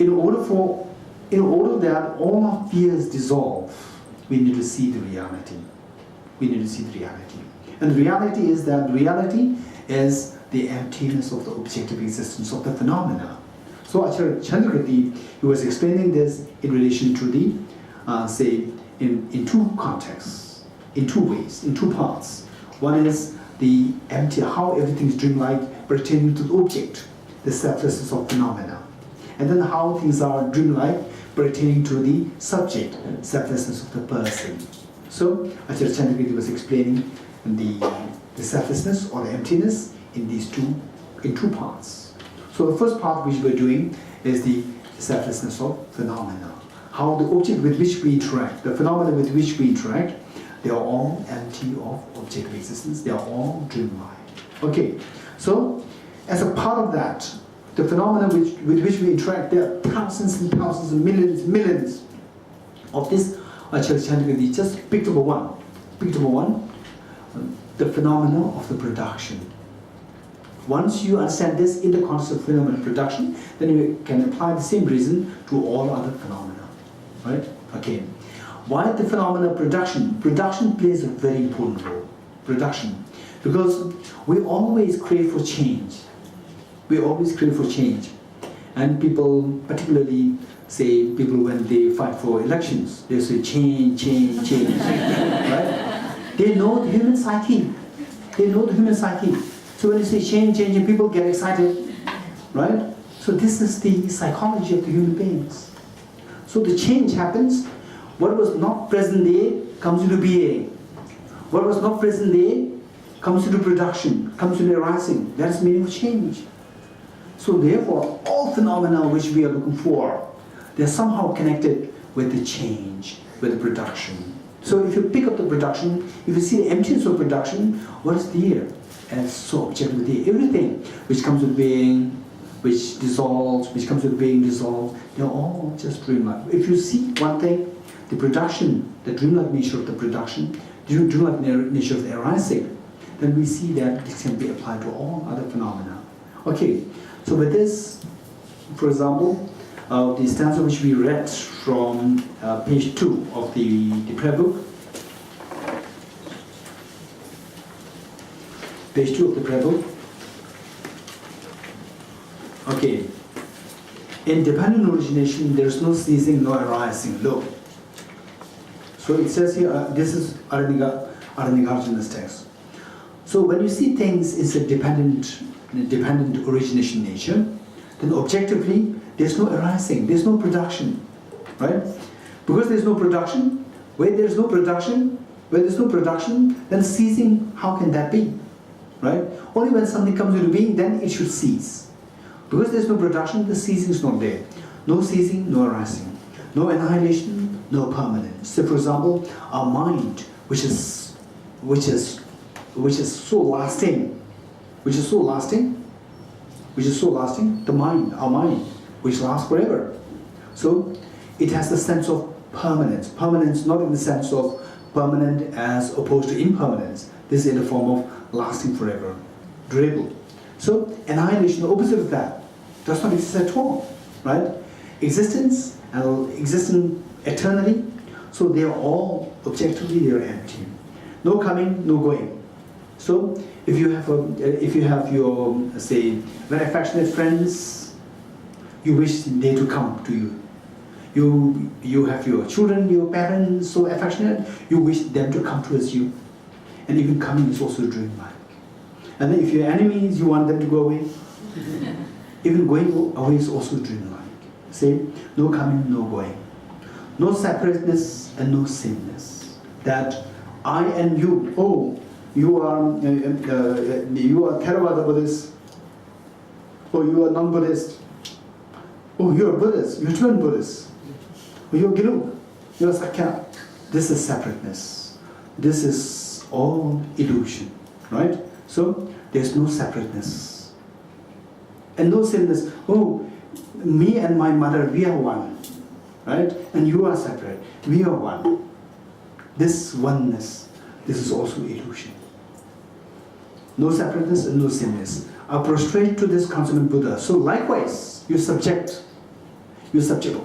in order that all our fears dissolve, we need to see the reality. We need to see the reality. And the reality is the emptiness of the objective existence of the phenomena. So Acharya Chandrakirti, he was explaining this in relation to the, say, in two contexts, in two ways, in two parts. One is the empty, how everything is dreamlike pertaining to the object, the selflessness of phenomena. And then how things are dreamlike pertaining to the subject, selflessness of the person. So Acharya Chandrakirti was explaining the selflessness or the emptiness in two parts. So the first part which we're doing is the selflessness of phenomena. How the object with which we interact, the phenomena with which we interact, they are all empty of objective existence. They are all dreamlike. Okay, so as a part of that, the phenomena with which we interact, there are thousands and thousands and millions of this. Acharya Chandrakirti just picked up one. The phenomena of the production. Once you understand this in the context of phenomena of production, then you can apply the same reason to all other phenomena. Right? Okay. Why the phenomena of production? Production plays a very important role. Production. Because we always crave for change. We always crave for change. And people, particularly, say, people when they fight for elections, they say change. Right? They know the human psyche. So when you say change, and people get excited, right? So this is the psychology of the human beings. So the change happens. What was not present there comes into being. What was not present there comes into production, comes into arising. That is the meaning of change. So therefore, all phenomena which we are looking for, they are somehow connected with the change, with the production. So if you pick up the production, if you see the emptiness of production, what is there? And so objectively, everything which comes with being, which dissolves, which comes with being dissolved, they're all just dreamlike. If you see one thing, the production, the dreamlike nature of the production, the dreamlike nature of the arising, then we see that this can be applied to all other phenomena. Okay, so with this, for example, the stanza which we read from page 2 of the prayer book. Page 2 of the prayer book. Okay. In dependent origination, there is no ceasing, no arising. Look. So it says here, this is Arjana's text. So when you see things is a dependent origination nature, then objectively, there's no arising, there's no production, right? Because there's no production, where there's no production, then ceasing, how can that be, right? Only when something comes into being, then it should cease. Because there's no production, the ceasing is not there. No ceasing, no arising. No annihilation, no permanence. So for example, our mind, which is so lasting, the mind, our mind, which lasts forever. So it has the sense of permanence. Permanence not in the sense of permanent as opposed to impermanence. This is in the form of lasting forever, durable. So annihilation, the opposite of that, does not exist at all, right? Existence and existing eternally, so they are all objectively they are empty. No coming, no going. So if you have your say very affectionate friends, you wish they to come to you. You have your children, your parents so affectionate, you wish them to come towards you. And even coming is also dreamlike. And then if your enemies, you want them to go away. Even going away is also dreamlike. Say, no coming, no going. No separateness and no sameness. That I and you, you are Theravada Buddhist, or you are non-Buddhist, you are Buddhist, you are twin Buddhist, or you are Guru, you are Sakya. This is separateness. This is all illusion, right? So there's no separateness and no sameness. Me and my mother, we are one, right? And you are separate. We are one. This oneness, this is also illusion. No separateness and no sameness. I prostrate to this consummate Buddha. So likewise, you subject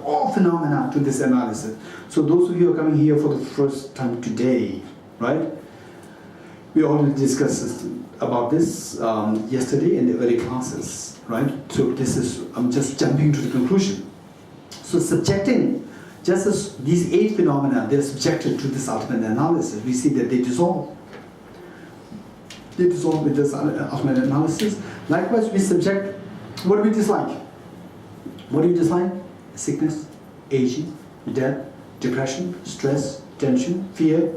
all phenomena to this analysis. So those of you who are coming here for the first time today, right? We already discussed about this yesterday in the early classes, right? So I'm just jumping to the conclusion. So subjecting, just as these 8 phenomena, they're subjected to this ultimate analysis, we see that they dissolve. They dissolve with this ultimate analysis. Likewise, we subject, what do we dislike? What do you dislike? Sickness, aging, death, depression, stress, tension, fear.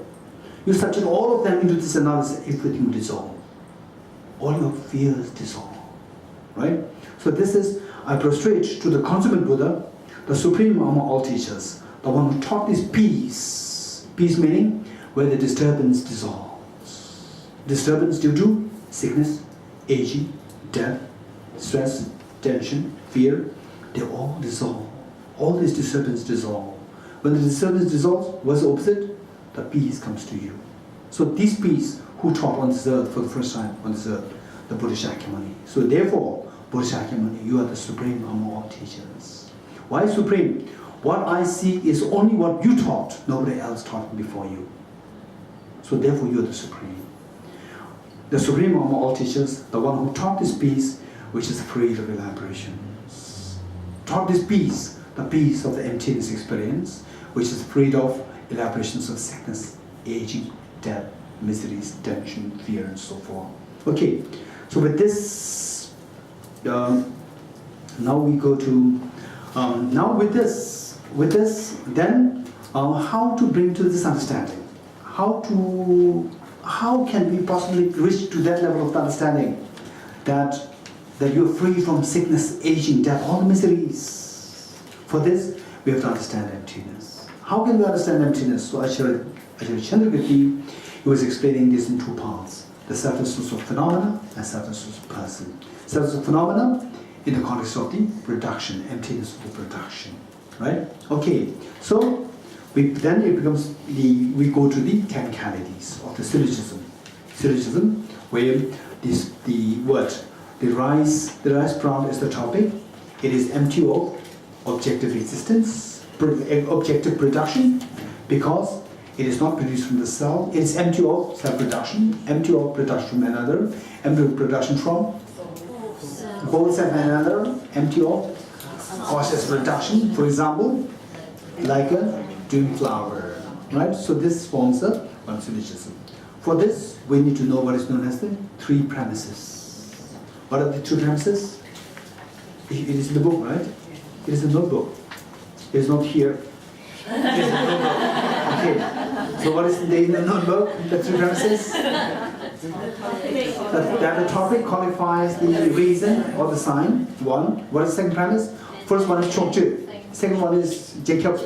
You subject all of them into this analysis, everything will dissolve. All your fears dissolve, right? So this is, I prostrate to the consummate Buddha, the supreme among all teachers, the one who taught this peace. Peace meaning where the disturbance dissolves. Disturbance due to sickness, aging, death, stress, tension, fear, they all dissolve. All these disturbances dissolve. When the disturbance dissolves, what's the opposite? The peace comes to you. So this peace, who taught on this earth for the first time on this earth? The Buddha Shakyamuni. So therefore, Buddha Shakyamuni, you are the supreme among all teachers. Why supreme? What I seek is only what you taught. Nobody else taught before you. So therefore, you are the supreme. The supreme among all teachers, the one who taught this peace, which is free of elaborations. Taught this peace, the peace of the emptiness experience, which is freed of elaborations of sickness, aging, death, miseries, tension, fear, and so forth. Okay, so with this, now we go to, then how to bring to this understanding? How can we possibly reach to that level of understanding that you're free from sickness, aging, death, all the miseries? For this, we have to understand emptiness. How can we understand emptiness? So Acharya Chandrakirti, he was explaining this in 2 parts. The selflessness of phenomena and selflessness of person. Selflessness of phenomena in the context of the production, emptiness of the production. Right? Okay, so we go to the technicalities of the syllogism. Syllogism, where the word, the rice plant is the topic. It is empty of objective existence, objective production, because it is not produced from the self. It is empty of self-production, empty of production from another, empty of production from both self and another, empty of process production. For example, like a doing flower, right? So this forms a one syllogism. For this, we need to know what is known as the 3 premises. What are the 2 premises? It is in the book, right? It is a notebook. It is not here. It is a notebook. Okay. So what is in the notebook? The 3 premises? That the topic qualifies the reason or the sign. 1. What is the second premise? First one is Chokche. Second one is Jacob.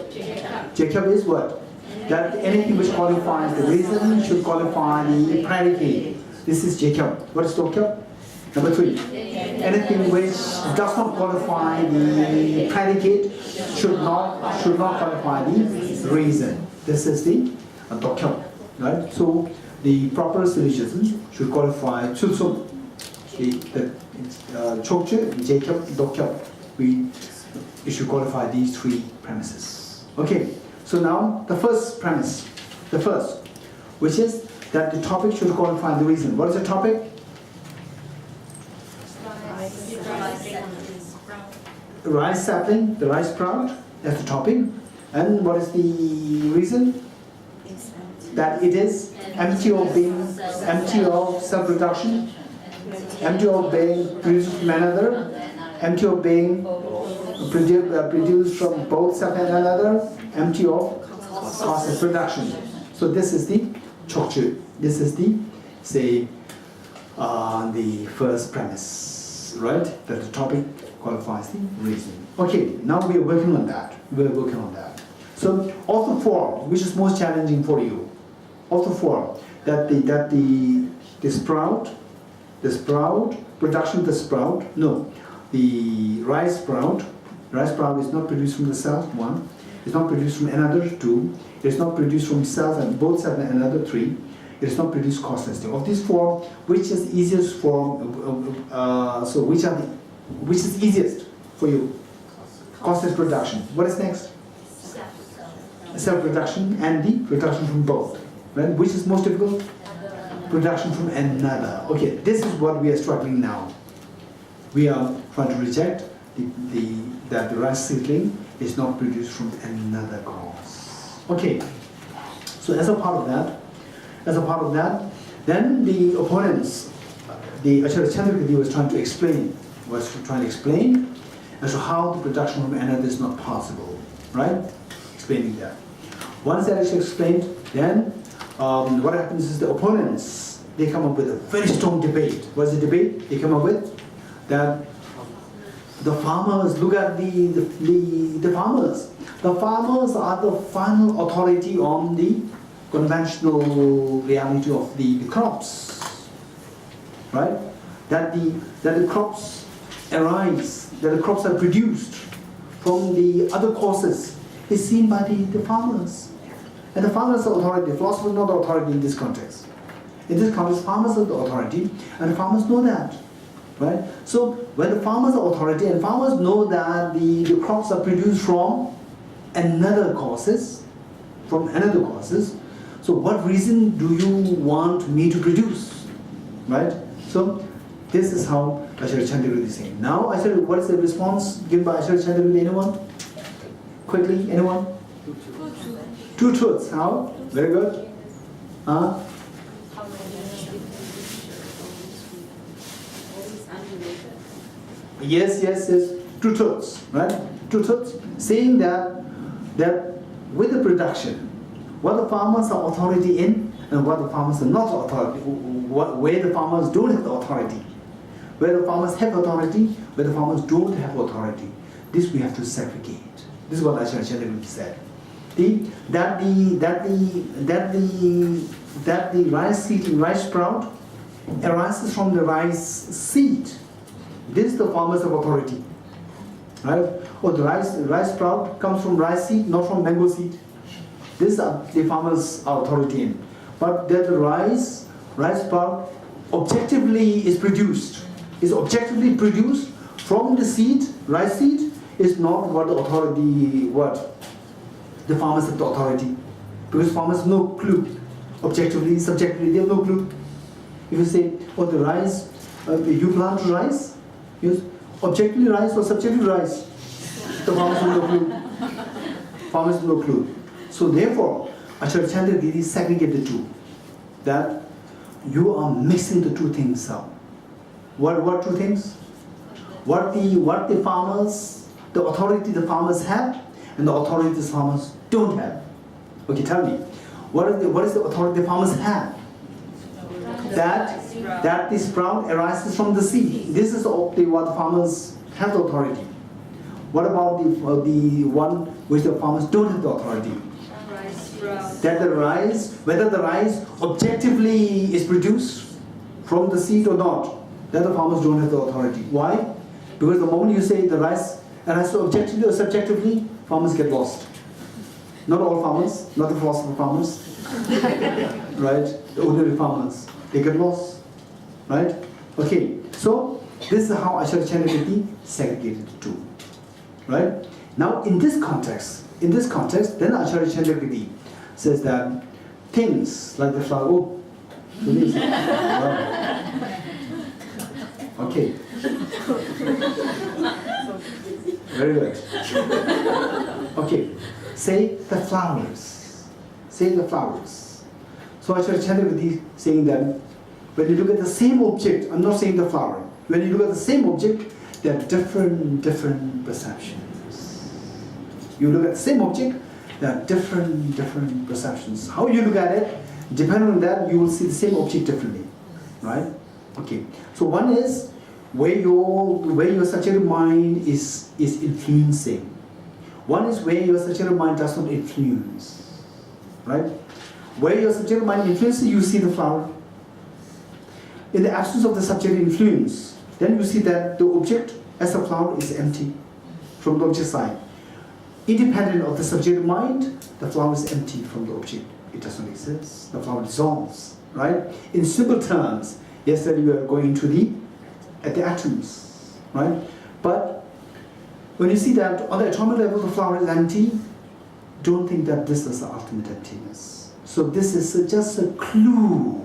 Jacob is what? That anything which qualifies the reason should qualify the predicate. This is Jacob. What is Jacob? Number 3. Anything which does not qualify the predicate should not qualify the reason. This is the Jacob, right? So the proper syllogism should qualify Chulsum, Chokche, Jacob, Jacob. It should qualify these 3 premises. Okay. So now the first premise, which is that the topic should qualify the reason. What is the topic? Rice sapling, the rice sprout, that's the topic. And what is the reason? That it is empty of self-production, empty of being produced from another, empty of being produced from both self and another, empty of cost of production. So this is the Chokche. This is the, say, the first premise, right? That the topic qualifies the reason. Okay, now we are working on that. So author form, which is most challenging for you. Author form, that the sprout, production of the sprout, no, the rice sprout is not produced from the self, 1. It's not produced from another, 2. It's not produced from self and both self and another, 3. It's not produced costlessly. Of this form, which is easiest form? Which is easiest for you? Costless production. What is next? Self-production and the production from both. Right? Which is most difficult? Production from another. Okay, this is what we are struggling now. We are trying to reject that the rice seedling is not produced from another cause. Okay, so as a part of that, then the opponents, the Acharya Chandrakirti was trying to explain as to how the production from another is not possible, right? Explaining that. Once that is explained, then what happens is the opponents, they come up with a very strong debate. What's the debate they come up with? That the farmers, look at the farmers. The farmers are the final authority on the conventional reality of the crops, right? That the crops arise, that the crops are produced from the other causes is seen by the farmers. And the farmers are the authority. The philosophers are not the authority in this context. In this context, farmers are the authority, and the farmers know that. Right? So when the farmers are authority and farmers know that the crops are produced from another causes, so what reason do you want me to produce? Right? So this is how Acharya Chandrakirti is saying. Now, what is the response given by Acharya Chandrakirti? Anyone? Quickly, anyone? 2 truths. How? Very good. Yes. 2 truths, right? 2 truths saying that with the production, what the farmers are authority in and what the farmers are not authority, where the farmers don't have the authority, where the farmers have authority, where the farmers don't have authority. This we have to segregate. This is what Acharya Chandrakirti said. That the rice sprout arises from the rice seed. This is the farmers of authority, right? Or the rice sprout comes from rice seed, not from mango seed. This is the farmers are authority in. But that the rice sprout objectively is objectively produced from the seed, rice seed, is not what the authority, the farmers have the authority. Because farmers have no clue. Objectively, subjectively, they have no clue. If you say, oh, the rice, you plant rice, yes, objectively rice or subjectively rice, the farmers have no clue. Farmers have no clue. So therefore, Acharya Chandrakirti segregated the two. That you are mixing the 2 things up. What 2 things? What the farmers, the authority the farmers have, and the authority the farmers don't have. Okay, tell me, what is the authority the farmers have? That the sprout arises from the seed. This is what the farmers have the authority. What about the one which the farmers don't have the authority? That the rice, whether the rice objectively is produced from the seed or not, that the farmers don't have the authority. Why? Because the moment you say the rice, and rice objectively or subjectively, farmers get lost. Not all farmers, not the philosopher farmers, right? The ordinary farmers, they get lost, right? Okay, so this is how Acharya Chandrakirti segregated the two, right? Now in this context, then Acharya Chandrakirti says that things like the flower, oh, wow. Okay. Very good. Okay, say the flowers. Say the flowers. So Acharya Chandrakirti saying that when you look at the same object, I'm not saying the flower, when you look at the same object, there are different perceptions. You look at the same object, there are different perceptions. How you look at it, depending on that, you will see the same object differently, right? Okay. So one is where your saturated mind is influencing. One is where your saturated mind does not influence, right? Where your saturated mind influences, you see the flower. In the absence of the subject influence, then you see that the object as a flower is empty from the object side. Independent of the subject mind, the flower is empty from the object. It does not exist. The flower dissolves, right? In simple terms, yesterday we were going to the atoms, right? But when you see that on the atomic level the flower is empty, don't think that this is the ultimate emptiness. So this is just a clue.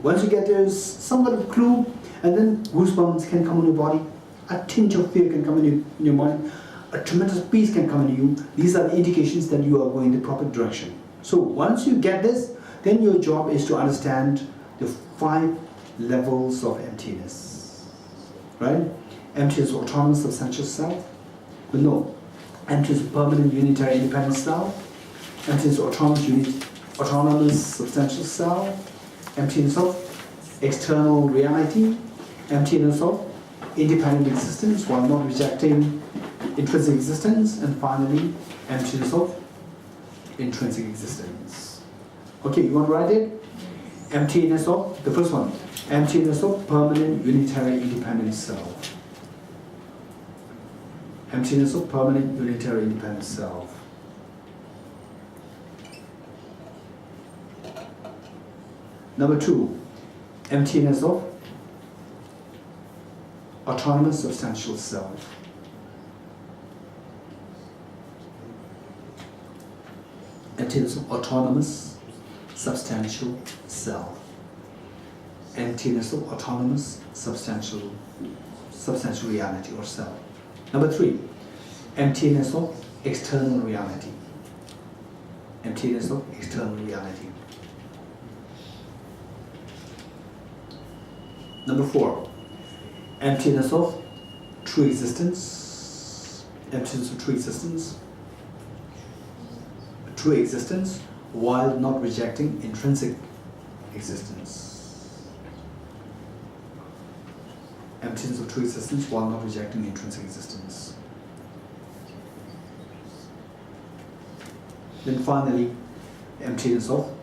Once you get there is some kind of clue, and then goosebumps can come on your body, a tinge of fear can come in your mind, a tremendous peace can come in you. These are the indications that you are going the proper direction. So once you get this, then your job is to understand the 5 levels of emptiness, right? Emptiness of autonomous substantial self, but no, emptiness of permanent unitary independent self, emptiness of autonomous substantial self, emptiness of external reality, emptiness of independent existence while not rejecting intrinsic existence, and finally emptiness of intrinsic existence. Okay, you want to write it? Emptiness of, the first one, emptiness of permanent unitary independent self. Emptiness of permanent unitary independent self. Number 2, emptiness of autonomous substantial self. Emptiness of autonomous substantial self. Emptiness of autonomous substantial reality or self. Number 3, emptiness of external reality. Emptiness of external reality. Number 4, emptiness of true existence. Emptiness of true existence. True existence while not rejecting intrinsic existence. Emptiness of true existence while not rejecting intrinsic existence. Then finally, emptiness of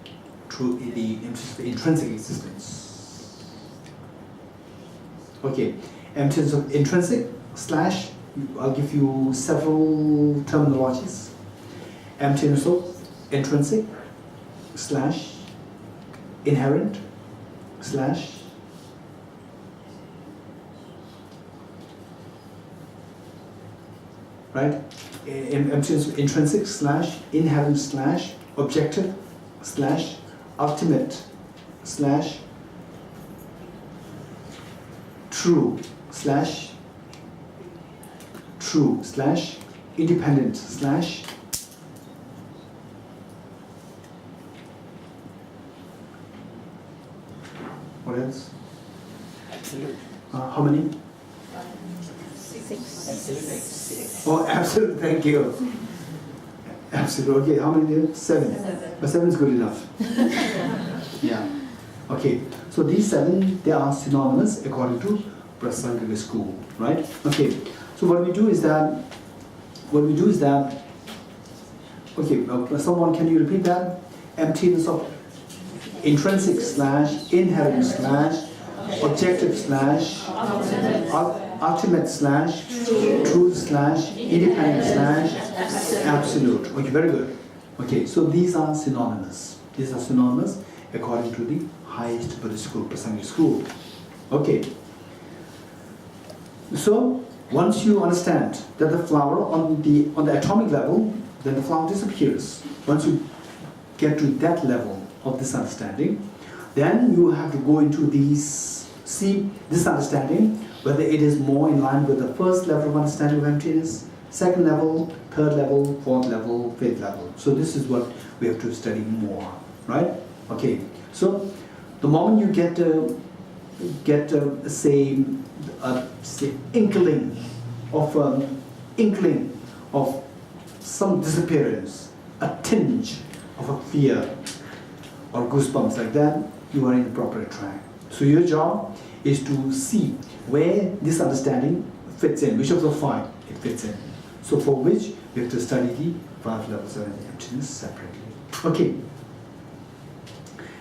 intrinsic existence. Okay, emptiness of intrinsic slash, I'll give you several terminologies. Emptiness of intrinsic slash inherent slash right? Emptiness of intrinsic slash inherent slash objective slash ultimate slash true slash independent slash what else? Absolute. How many? 6. Oh, absolute, thank you. Absolute, okay, how many? 7. But 7 is good enough. Yeah. Okay, so these 7, they are synonymous according to Prasangika school, right? Okay, So what we do is that, okay, someone can you repeat that? Emptiness of intrinsic slash inherent slash objective slash ultimate slash truth slash independent slash absolute. Okay, very good. Okay, so these are synonymous. These are synonymous according to the highest Buddhist school, Prasangik school. Okay. So once you understand that the flower on the atomic level, then the flower disappears. Once you get to that level of this understanding, then you have to go into see this understanding, whether it is more in line with the first level of understanding of emptiness, second level, third level, fourth level, fifth level. So this is what we have to study more, right? Okay. So the moment you get say inkling of some disappearance, a tinge of a fear or goosebumps like that, you are in the proper track. So your job is to see where this understanding fits in, which of the five it fits in. So for which we have to study the 5 levels of emptiness separately. Okay.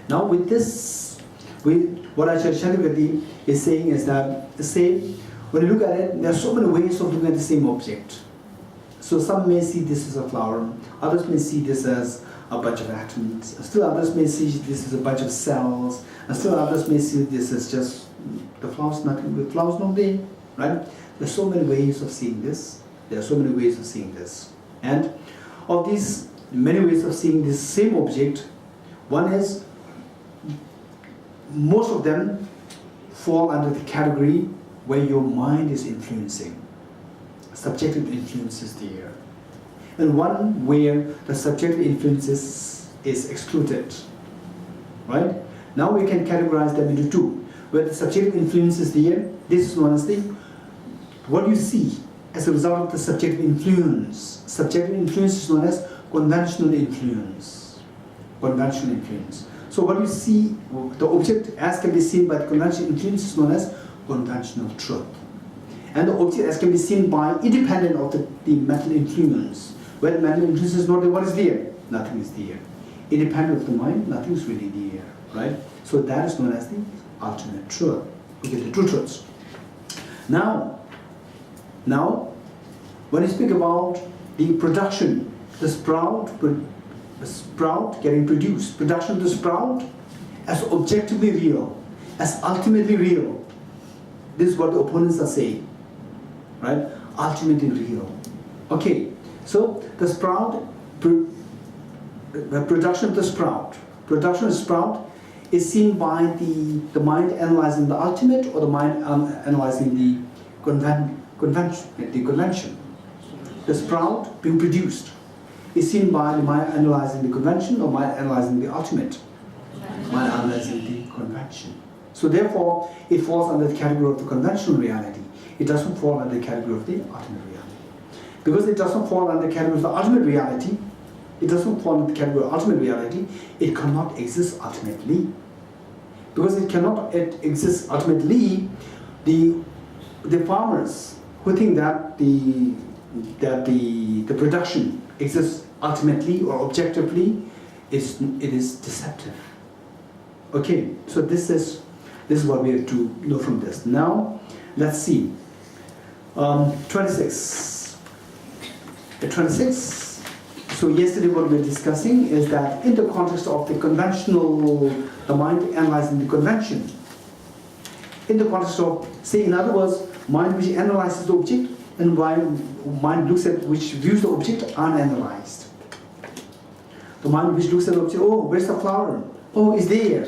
Now with this, what Acharya Chandrakirti is saying is that, when you look at it, there are so many ways of looking at the same object. So some may see this as a flower, others may see this as a bunch of atoms, still others may see this as a bunch of cells, and still others may see this as just the flower's nothing, the flower's not there, right? There are so many ways of seeing this. There are so many ways of seeing this. And of these many ways of seeing this same object, one is, most of them fall under the category where your mind is influencing. Subjective influence is there. And one where the subjective influence is excluded. Right? Now we can categorize them into two. Where the subjective influence is there, this is known as what you see as a result of the subjective influence. Subjective influence is known as conventional influence. Conventional influence. So what you see, the object as can be seen by the conventional influence is known as conventional truth. And the object as can be seen by independent of the mental influence. When the mental influence is not there, what is there? Nothing is there. Independent of the mind, nothing is really there. Right? So that is known as the ultimate truth. Okay, the two truths. Now, when you speak about the production, the sprout getting produced, production of the sprout as objectively real, as ultimately real. This is what the opponents are saying, right? Ultimately real. Okay, so the sprout, the production of the sprout is seen by the mind analyzing the ultimate, or the mind analyzing the convention. The sprout being produced is seen by the mind analyzing the convention, or mind analyzing the ultimate, mind analyzing the convention. So therefore, it falls under the category of the conventional reality. It doesn't fall under the category of the ultimate reality. Because it doesn't fall under the category of the ultimate reality, it cannot exist ultimately. Because it cannot exist ultimately, the farmers who think that the production exists ultimately or objectively, it is deceptive. Okay, so this is what we have to know from this. Now, let's see. 26. At 26, so yesterday what we were discussing is that in the context of the conventional, the mind analyzing the convention, in the context of, say, in other words, mind which analyzes the object, and mind looks at, which views the object unanalyzed. The mind which looks at the object, oh, where's the flower? Oh, it's there.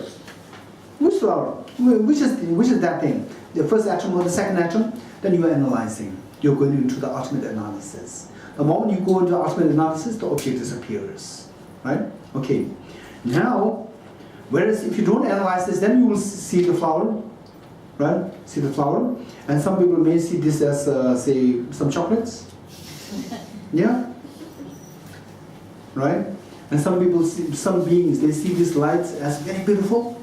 Which flower? Which is that thing? The first atom or the second atom? Then you are analyzing. You're going into the ultimate analysis. The moment you go into the ultimate analysis, the object disappears. Right? Okay. Now, whereas if you don't analyze this, then you will see the flower. Right? See the flower. And some people may see this as, say, some chocolates. Yeah? Right? And some people see, some beings, they see these lights as very beautiful.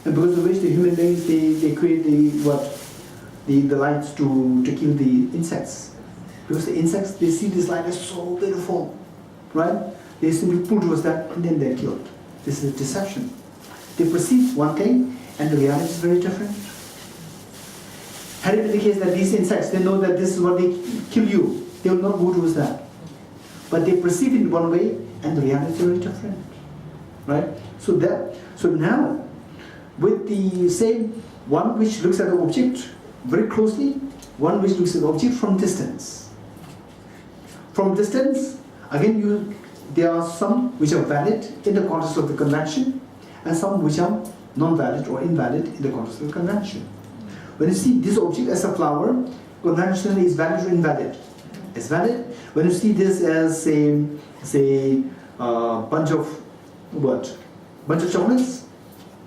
And because of which the human beings, they create the lights to kill the insects. Because the insects, they see this light is so beautiful, right? They simply pull towards that and then they're killed. This is deception. They perceive one thing and the reality is very different. Had it been the case that these insects, they know that this is what they kill you, they will not go towards that. But they perceive it in one way and the reality is very different, right? So now, with the same one which looks at the object very closely, one which looks at the object from distance. From distance, again, there are some which are valid in the context of the convention, and some which are non-valid or invalid in the context of the convention. When you see this object as a flower, conventionally is valid or invalid? It's valid. When you see this as say bunch of what? Bunch of chocolates,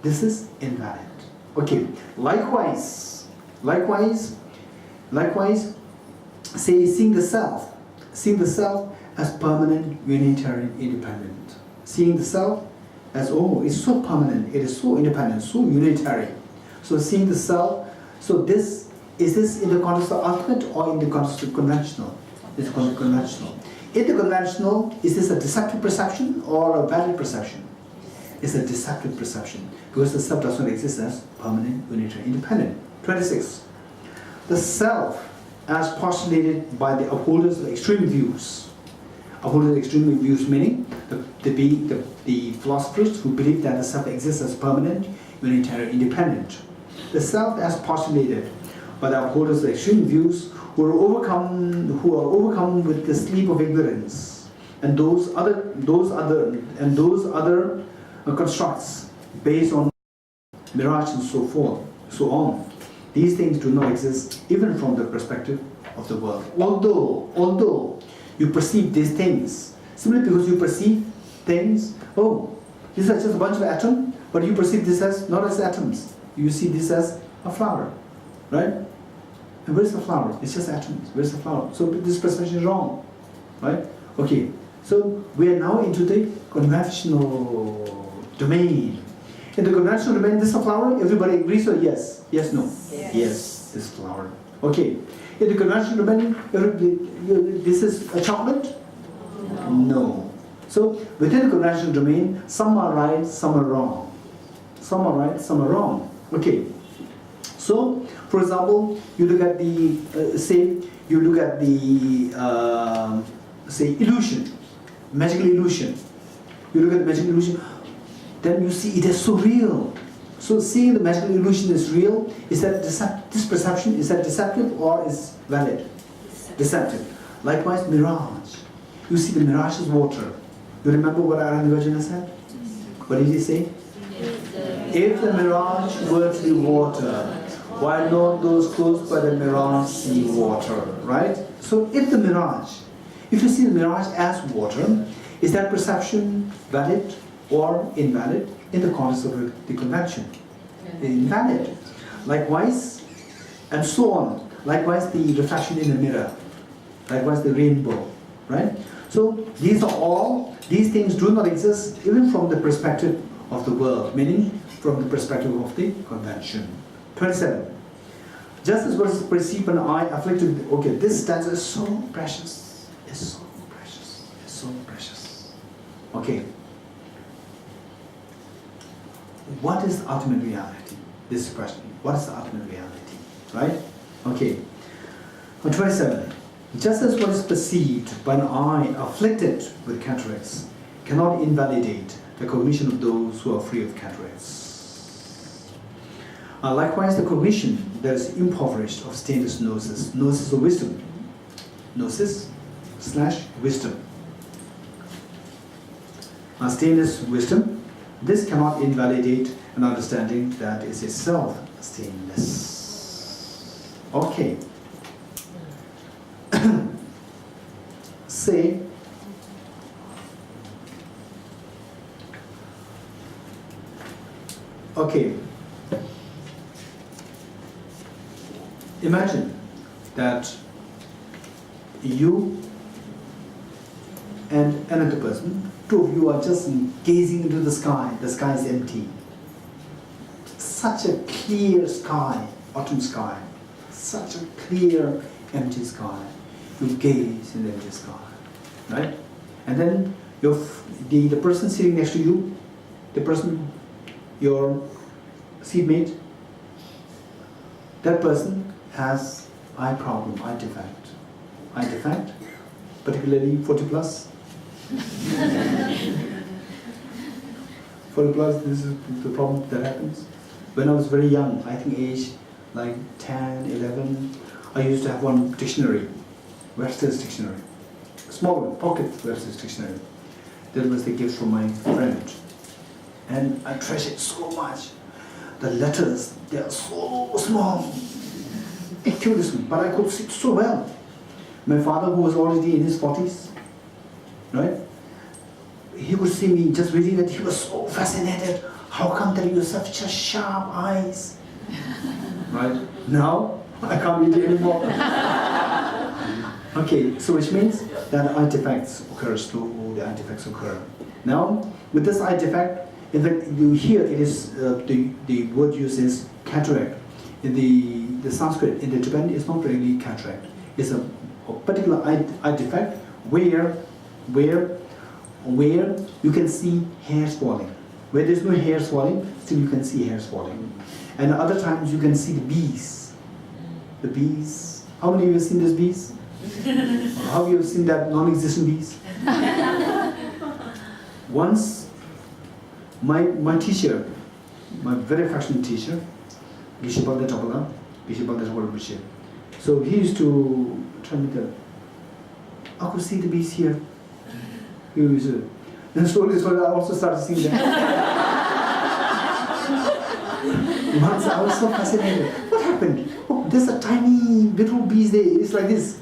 this is invalid. Okay. Likewise, say seeing the self as permanent, unitary, independent. Seeing the self as, oh, it's so permanent, it is so independent, so unitary. So seeing the self, so is this in the context of ultimate or in the context of conventional? It's conventional. In the conventional, is this a deceptive perception or a valid perception? It's a deceptive perception because the self does not exist as permanent, unitary, independent. 26. The self as postulated by the upholders of extreme views. Upholders of extreme views meaning the philosophers who believe that the self exists as permanent, unitary, independent. The self as postulated by the upholders of extreme views who are overcome with the sleep of ignorance and those other constructs based on mirage and so forth, so on. These things do not exist even from the perspective of the world. Although you perceive these things, simply because you perceive things, oh, these are just a bunch of atoms, but you perceive this as not as atoms. You see this as a flower, right? And where's the flower? It's just atoms. Where's the flower? So this perception is wrong, right? Okay, so we are now into the conventional domain. In the conventional domain, this is a flower. Everybody agrees or yes? Yes, no? Yes, this flower. Okay. In the conventional domain, this is a chocolate? No. So within the conventional domain, some are right, some are wrong. Some are right, some are wrong. Okay. So, for example, you look at the say illusion, magical illusion. You look at the magical illusion, then you see it is so real. So seeing the magical illusion is real, is that this perception, is that deceptive or is valid? Deceptive. Likewise, mirage. You see the mirage is water. You remember what Arandavajana said? What did he say? If the mirage were to be water, why not those close by the mirage see water, right? So if you see the mirage as water, is that perception valid or invalid in the context of the convention? Invalid. Likewise, and so on. Likewise, the reflection in the mirror. Likewise, the rainbow, right? So these things do not exist even from the perspective of the world, meaning from the perspective of the convention. 27. Just as what is perceived by an eye afflicted, okay, this stanza is so precious. It's so precious. It's so precious. Okay. What is the ultimate reality? This is the question. What is the ultimate reality? Right? Okay. 27. Just as what is perceived by an eye afflicted with cataracts cannot invalidate the cognition of those who are free of cataracts. Likewise, the cognition that is impoverished of stainless gnosis of wisdom. Gnosis/wisdom. Stainless wisdom, this cannot invalidate an understanding that is itself stainless. Okay. Say, okay, imagine that you and another person, two of you are just gazing into the sky is empty. Such a clear sky, autumn sky, such a clear empty sky. You gaze in the empty sky, right? And then the person sitting next to you, the person, your seatmate, that person has eye problem, eye defect. Eye defect, particularly 40 plus. 40 plus, this is the problem that happens. When I was very young, I think age like 10, 11, I used to have one dictionary, Webster's dictionary, small one, pocket Webster's dictionary. That was the gift from my friend. And I treasure it so much. The letters, they are so small. Accuracy, but I could see it so well. My father, who was already in his 40s, right? He would see me just reading it, he was so fascinated. How come that you have such a sharp eyes? Right? Now, I can't read it anymore. Okay, so which means that eye defects occurs too, the eye defects occur. Now, with this eye defect, in fact, you hear it is, the word used is cataract. In the Sanskrit, in the Tibetan, it's not really cataract. It's a particular eye defect where you can see hairs falling. Where there's no hairs falling, still you can see hairs falling. And other times you can see the bees. The bees. How many of you have seen these bees? How have you seen that non-existent bees? Once, my teacher, my very affectionate teacher, Geshe, so he used to tell me that I could see the bees here. He used to, and slowly I also started seeing that. Once I was so fascinated. What happened? Oh, there's a tiny little bees there. It's like this.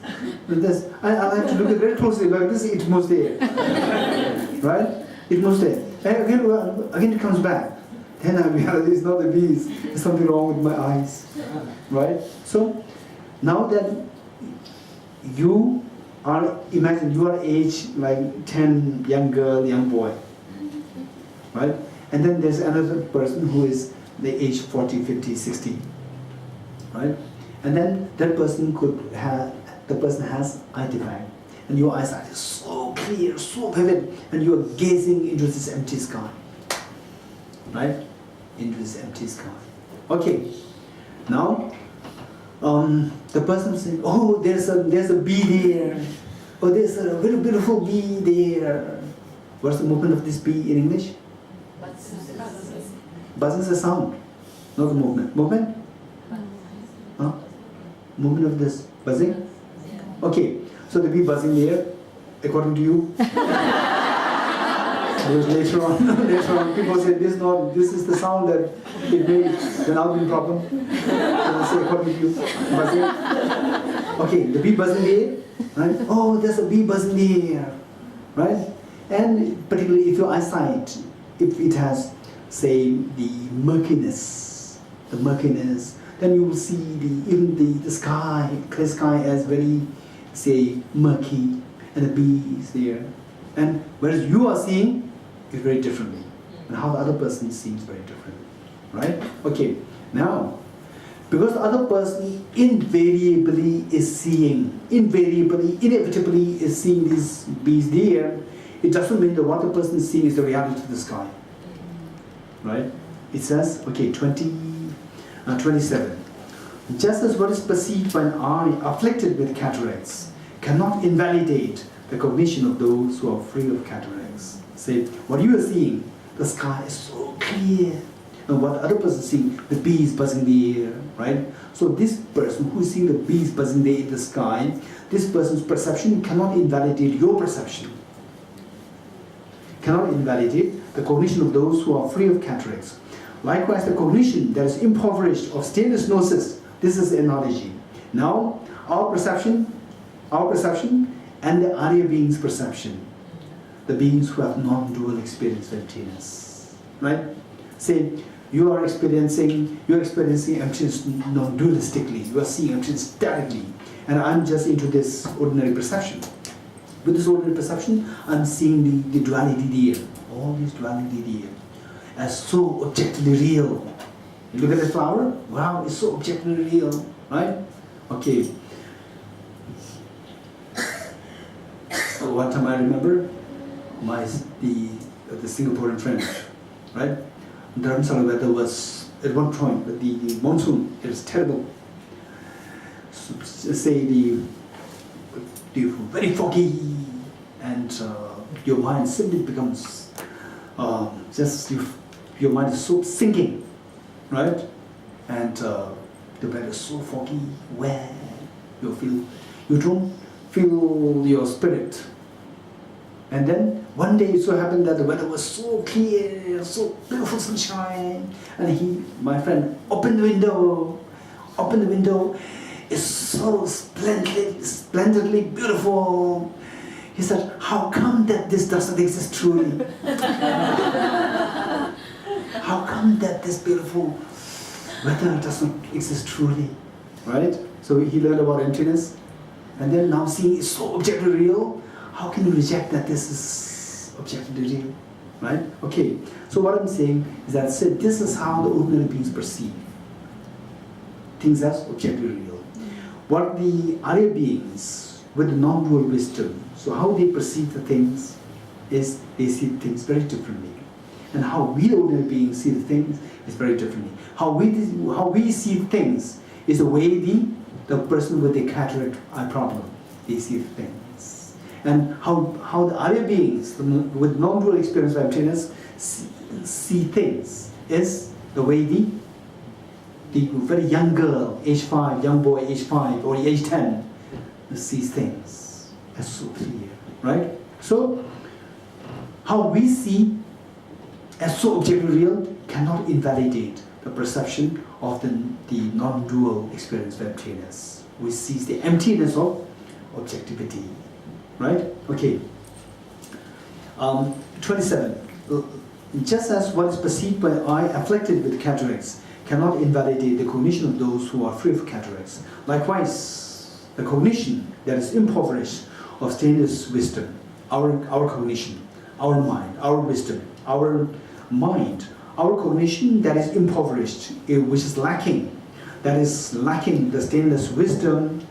I have to look at very closely. Like this, it moves there. Right? It moves there. And again it comes back. Then I realized it's not the bees. There's something wrong with my eyes. Right? So, now that you are, imagine you are age like 10, young girl, young boy. Right? And then there's another person who is the age 40, 50, 60. Right? And then that person has eye defect. And your eyes are so clear, so vivid, and you are gazing into this empty sky. Right? Into this empty sky. Okay. Now, the person saying, oh, there's a bee there. Oh, there's a very beautiful bee there. What's the movement of this bee in English? Buzzing is a sound, not the movement. Movement? Huh? Movement of this buzzing? Okay, so the bee buzzing there, according to you? Because later on people say this is the sound that it makes the album problem. So they say according to you, buzzing. Okay, the bee buzzing there, right? Oh, there's a bee buzzing there, right? And particularly if your eyesight, if it has, say, the murkiness, then you will see even the sky, clear sky as very, say, murky, and the bee is there. And whereas you are seeing it very differently, and how the other person sees very differently, right? Okay, now, because the other person inevitably is seeing these bees there, it doesn't mean that what the person is seeing is the reality of the sky, right? It says, okay, 27. Just as what is perceived by an eye afflicted with cataracts cannot invalidate the cognition of those who are free of cataracts. Say, what you are seeing, the sky is so clear. And what the other person is seeing, the bees buzzing in the air, right? So this person who is seeing the bees buzzing there in the sky, this person's perception cannot invalidate your perception. Cannot invalidate the cognition of those who are free of cataracts. Likewise, the cognition that is impoverished of stainless gnosis, this is the analogy. Now, our perception, and the Arya being's perception, the beings who have non-dual experience of emptiness, right? Say, you are experiencing emptiness non-dualistically. You are seeing emptiness directly, and I'm just into this ordinary perception. With this ordinary perception, I'm seeing the duality there, all this duality there, as so objectively real. You look at the flower, wow, it's so objectively real, right? Okay. One time I remember the Singaporean friend, right? Dharamsala weather was at one point, the monsoon, it was terrible. So, say the very foggy, and your mind simply becomes your mind is so sinking, right? And the weather is so foggy, where you don't feel your spirit. And then one day it so happened that the weather was so clear, so beautiful sunshine, and my friend, opened the window. It's so splendidly beautiful. He said, how come that this doesn't exist truly? How come that this beautiful weather doesn't exist truly? Right? So he learned about emptiness, and then now seeing it's so objectively real. How can you reject that this is objectively real? Right? Okay. So what I'm saying is that this is how the ordinary beings perceive things as objectively real. What the Arya beings with the non-dual wisdom, so how they perceive the things is they see things very differently. And how we ordinary beings see the things is very differently. How we see things is the way the person with the cataract eye problem, they see things. And how the Arya beings with non-dual experience of emptiness see things is the way the very young girl, age 5, young boy, age 5, or age 10, sees things as so clear, right? So, how we see as so objectively real cannot invalidate the perception of the non-dual experience of emptiness. We see the emptiness of objectivity, right? Okay. 27. Just as what is perceived by the eye afflicted with cataracts cannot invalidate the cognition of those who are free of cataracts. Likewise, the cognition that is impoverished of stainless wisdom, our cognition, our mind, our wisdom, our mind, our cognition that is impoverished, which is lacking, that is lacking the stainless wisdom,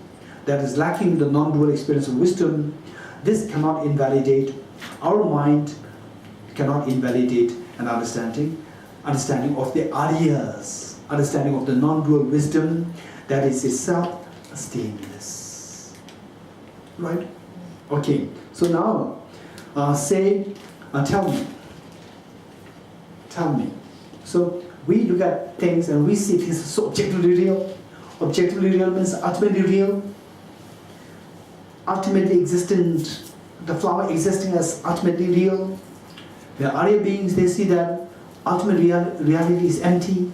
that is lacking the non-dual experience of wisdom, this cannot invalidate, our mind cannot invalidate an understanding of the Aryas, understanding of the non-dual wisdom that is itself stainless. Right? Okay, so now tell me. So we look at things and we see things so objectively real. Objectively real means ultimately real, ultimately existent, the flower existing as ultimately real. The Arya beings, they see that ultimate reality is empty.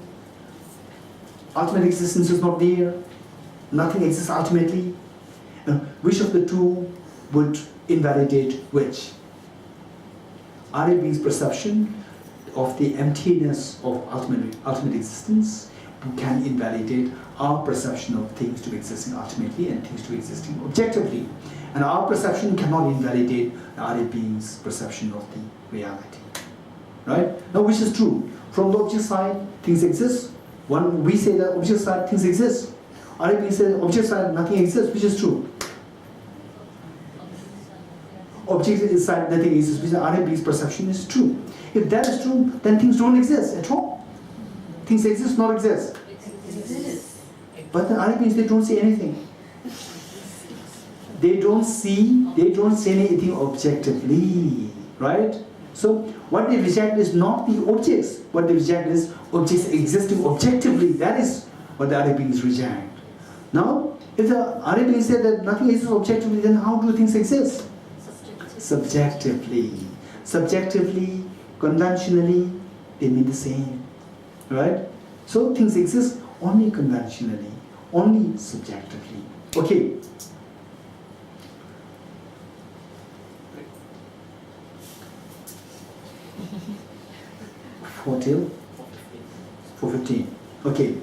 Ultimate existence is not there. Nothing exists ultimately. Which of the two would invalidate which? Arya beings' perception of the emptiness of ultimate existence can invalidate our perception of things to be existing ultimately and things to be existing objectively. And our perception cannot invalidate the Arya beings' perception of the reality. Right? Now, which is true? From the object side, things exist. When we say that object side, things exist. Arya beings say object side, nothing exists. Which is true? Object side, nothing exists. Which Arya beings' perception is true. If that is true, then things don't exist at all. Things exist, not exist. But the Arya beings, they don't see anything. They don't see anything objectively, right? So what they reject is not the objects. What they reject is objects existing objectively. That is what the Arya beings reject. Now, if the Arya beings say that nothing exists objectively, then how do things exist? Subjectively. Subjectively, conventionally, they mean the same, right? So things exist only conventionally, only subjectively. Okay. 4 till 4:15. Okay.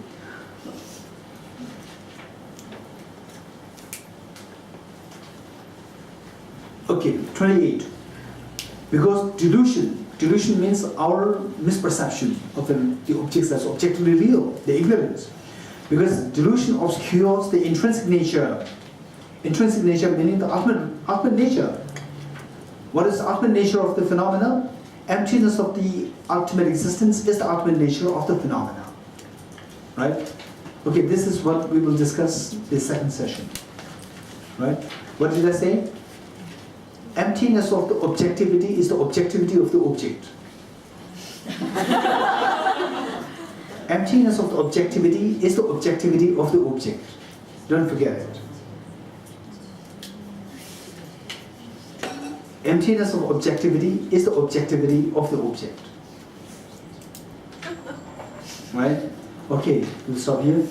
Okay, 28. Because delusion means our misperception of the objects that's objectively real, the ignorance. Because delusion obscures the intrinsic nature. Intrinsic nature meaning the ultimate nature. What is the ultimate nature of the phenomena? Emptiness of the ultimate existence is the ultimate nature of the phenomena. Right? Okay, this is what we will discuss in the second session. Right? What did I say? Emptiness of the objectivity is the objectivity of the object. Emptiness of the objectivity is the objectivity of the object. Don't forget it. Emptiness of objectivity is the objectivity of the object. Right? Okay, we'll stop here.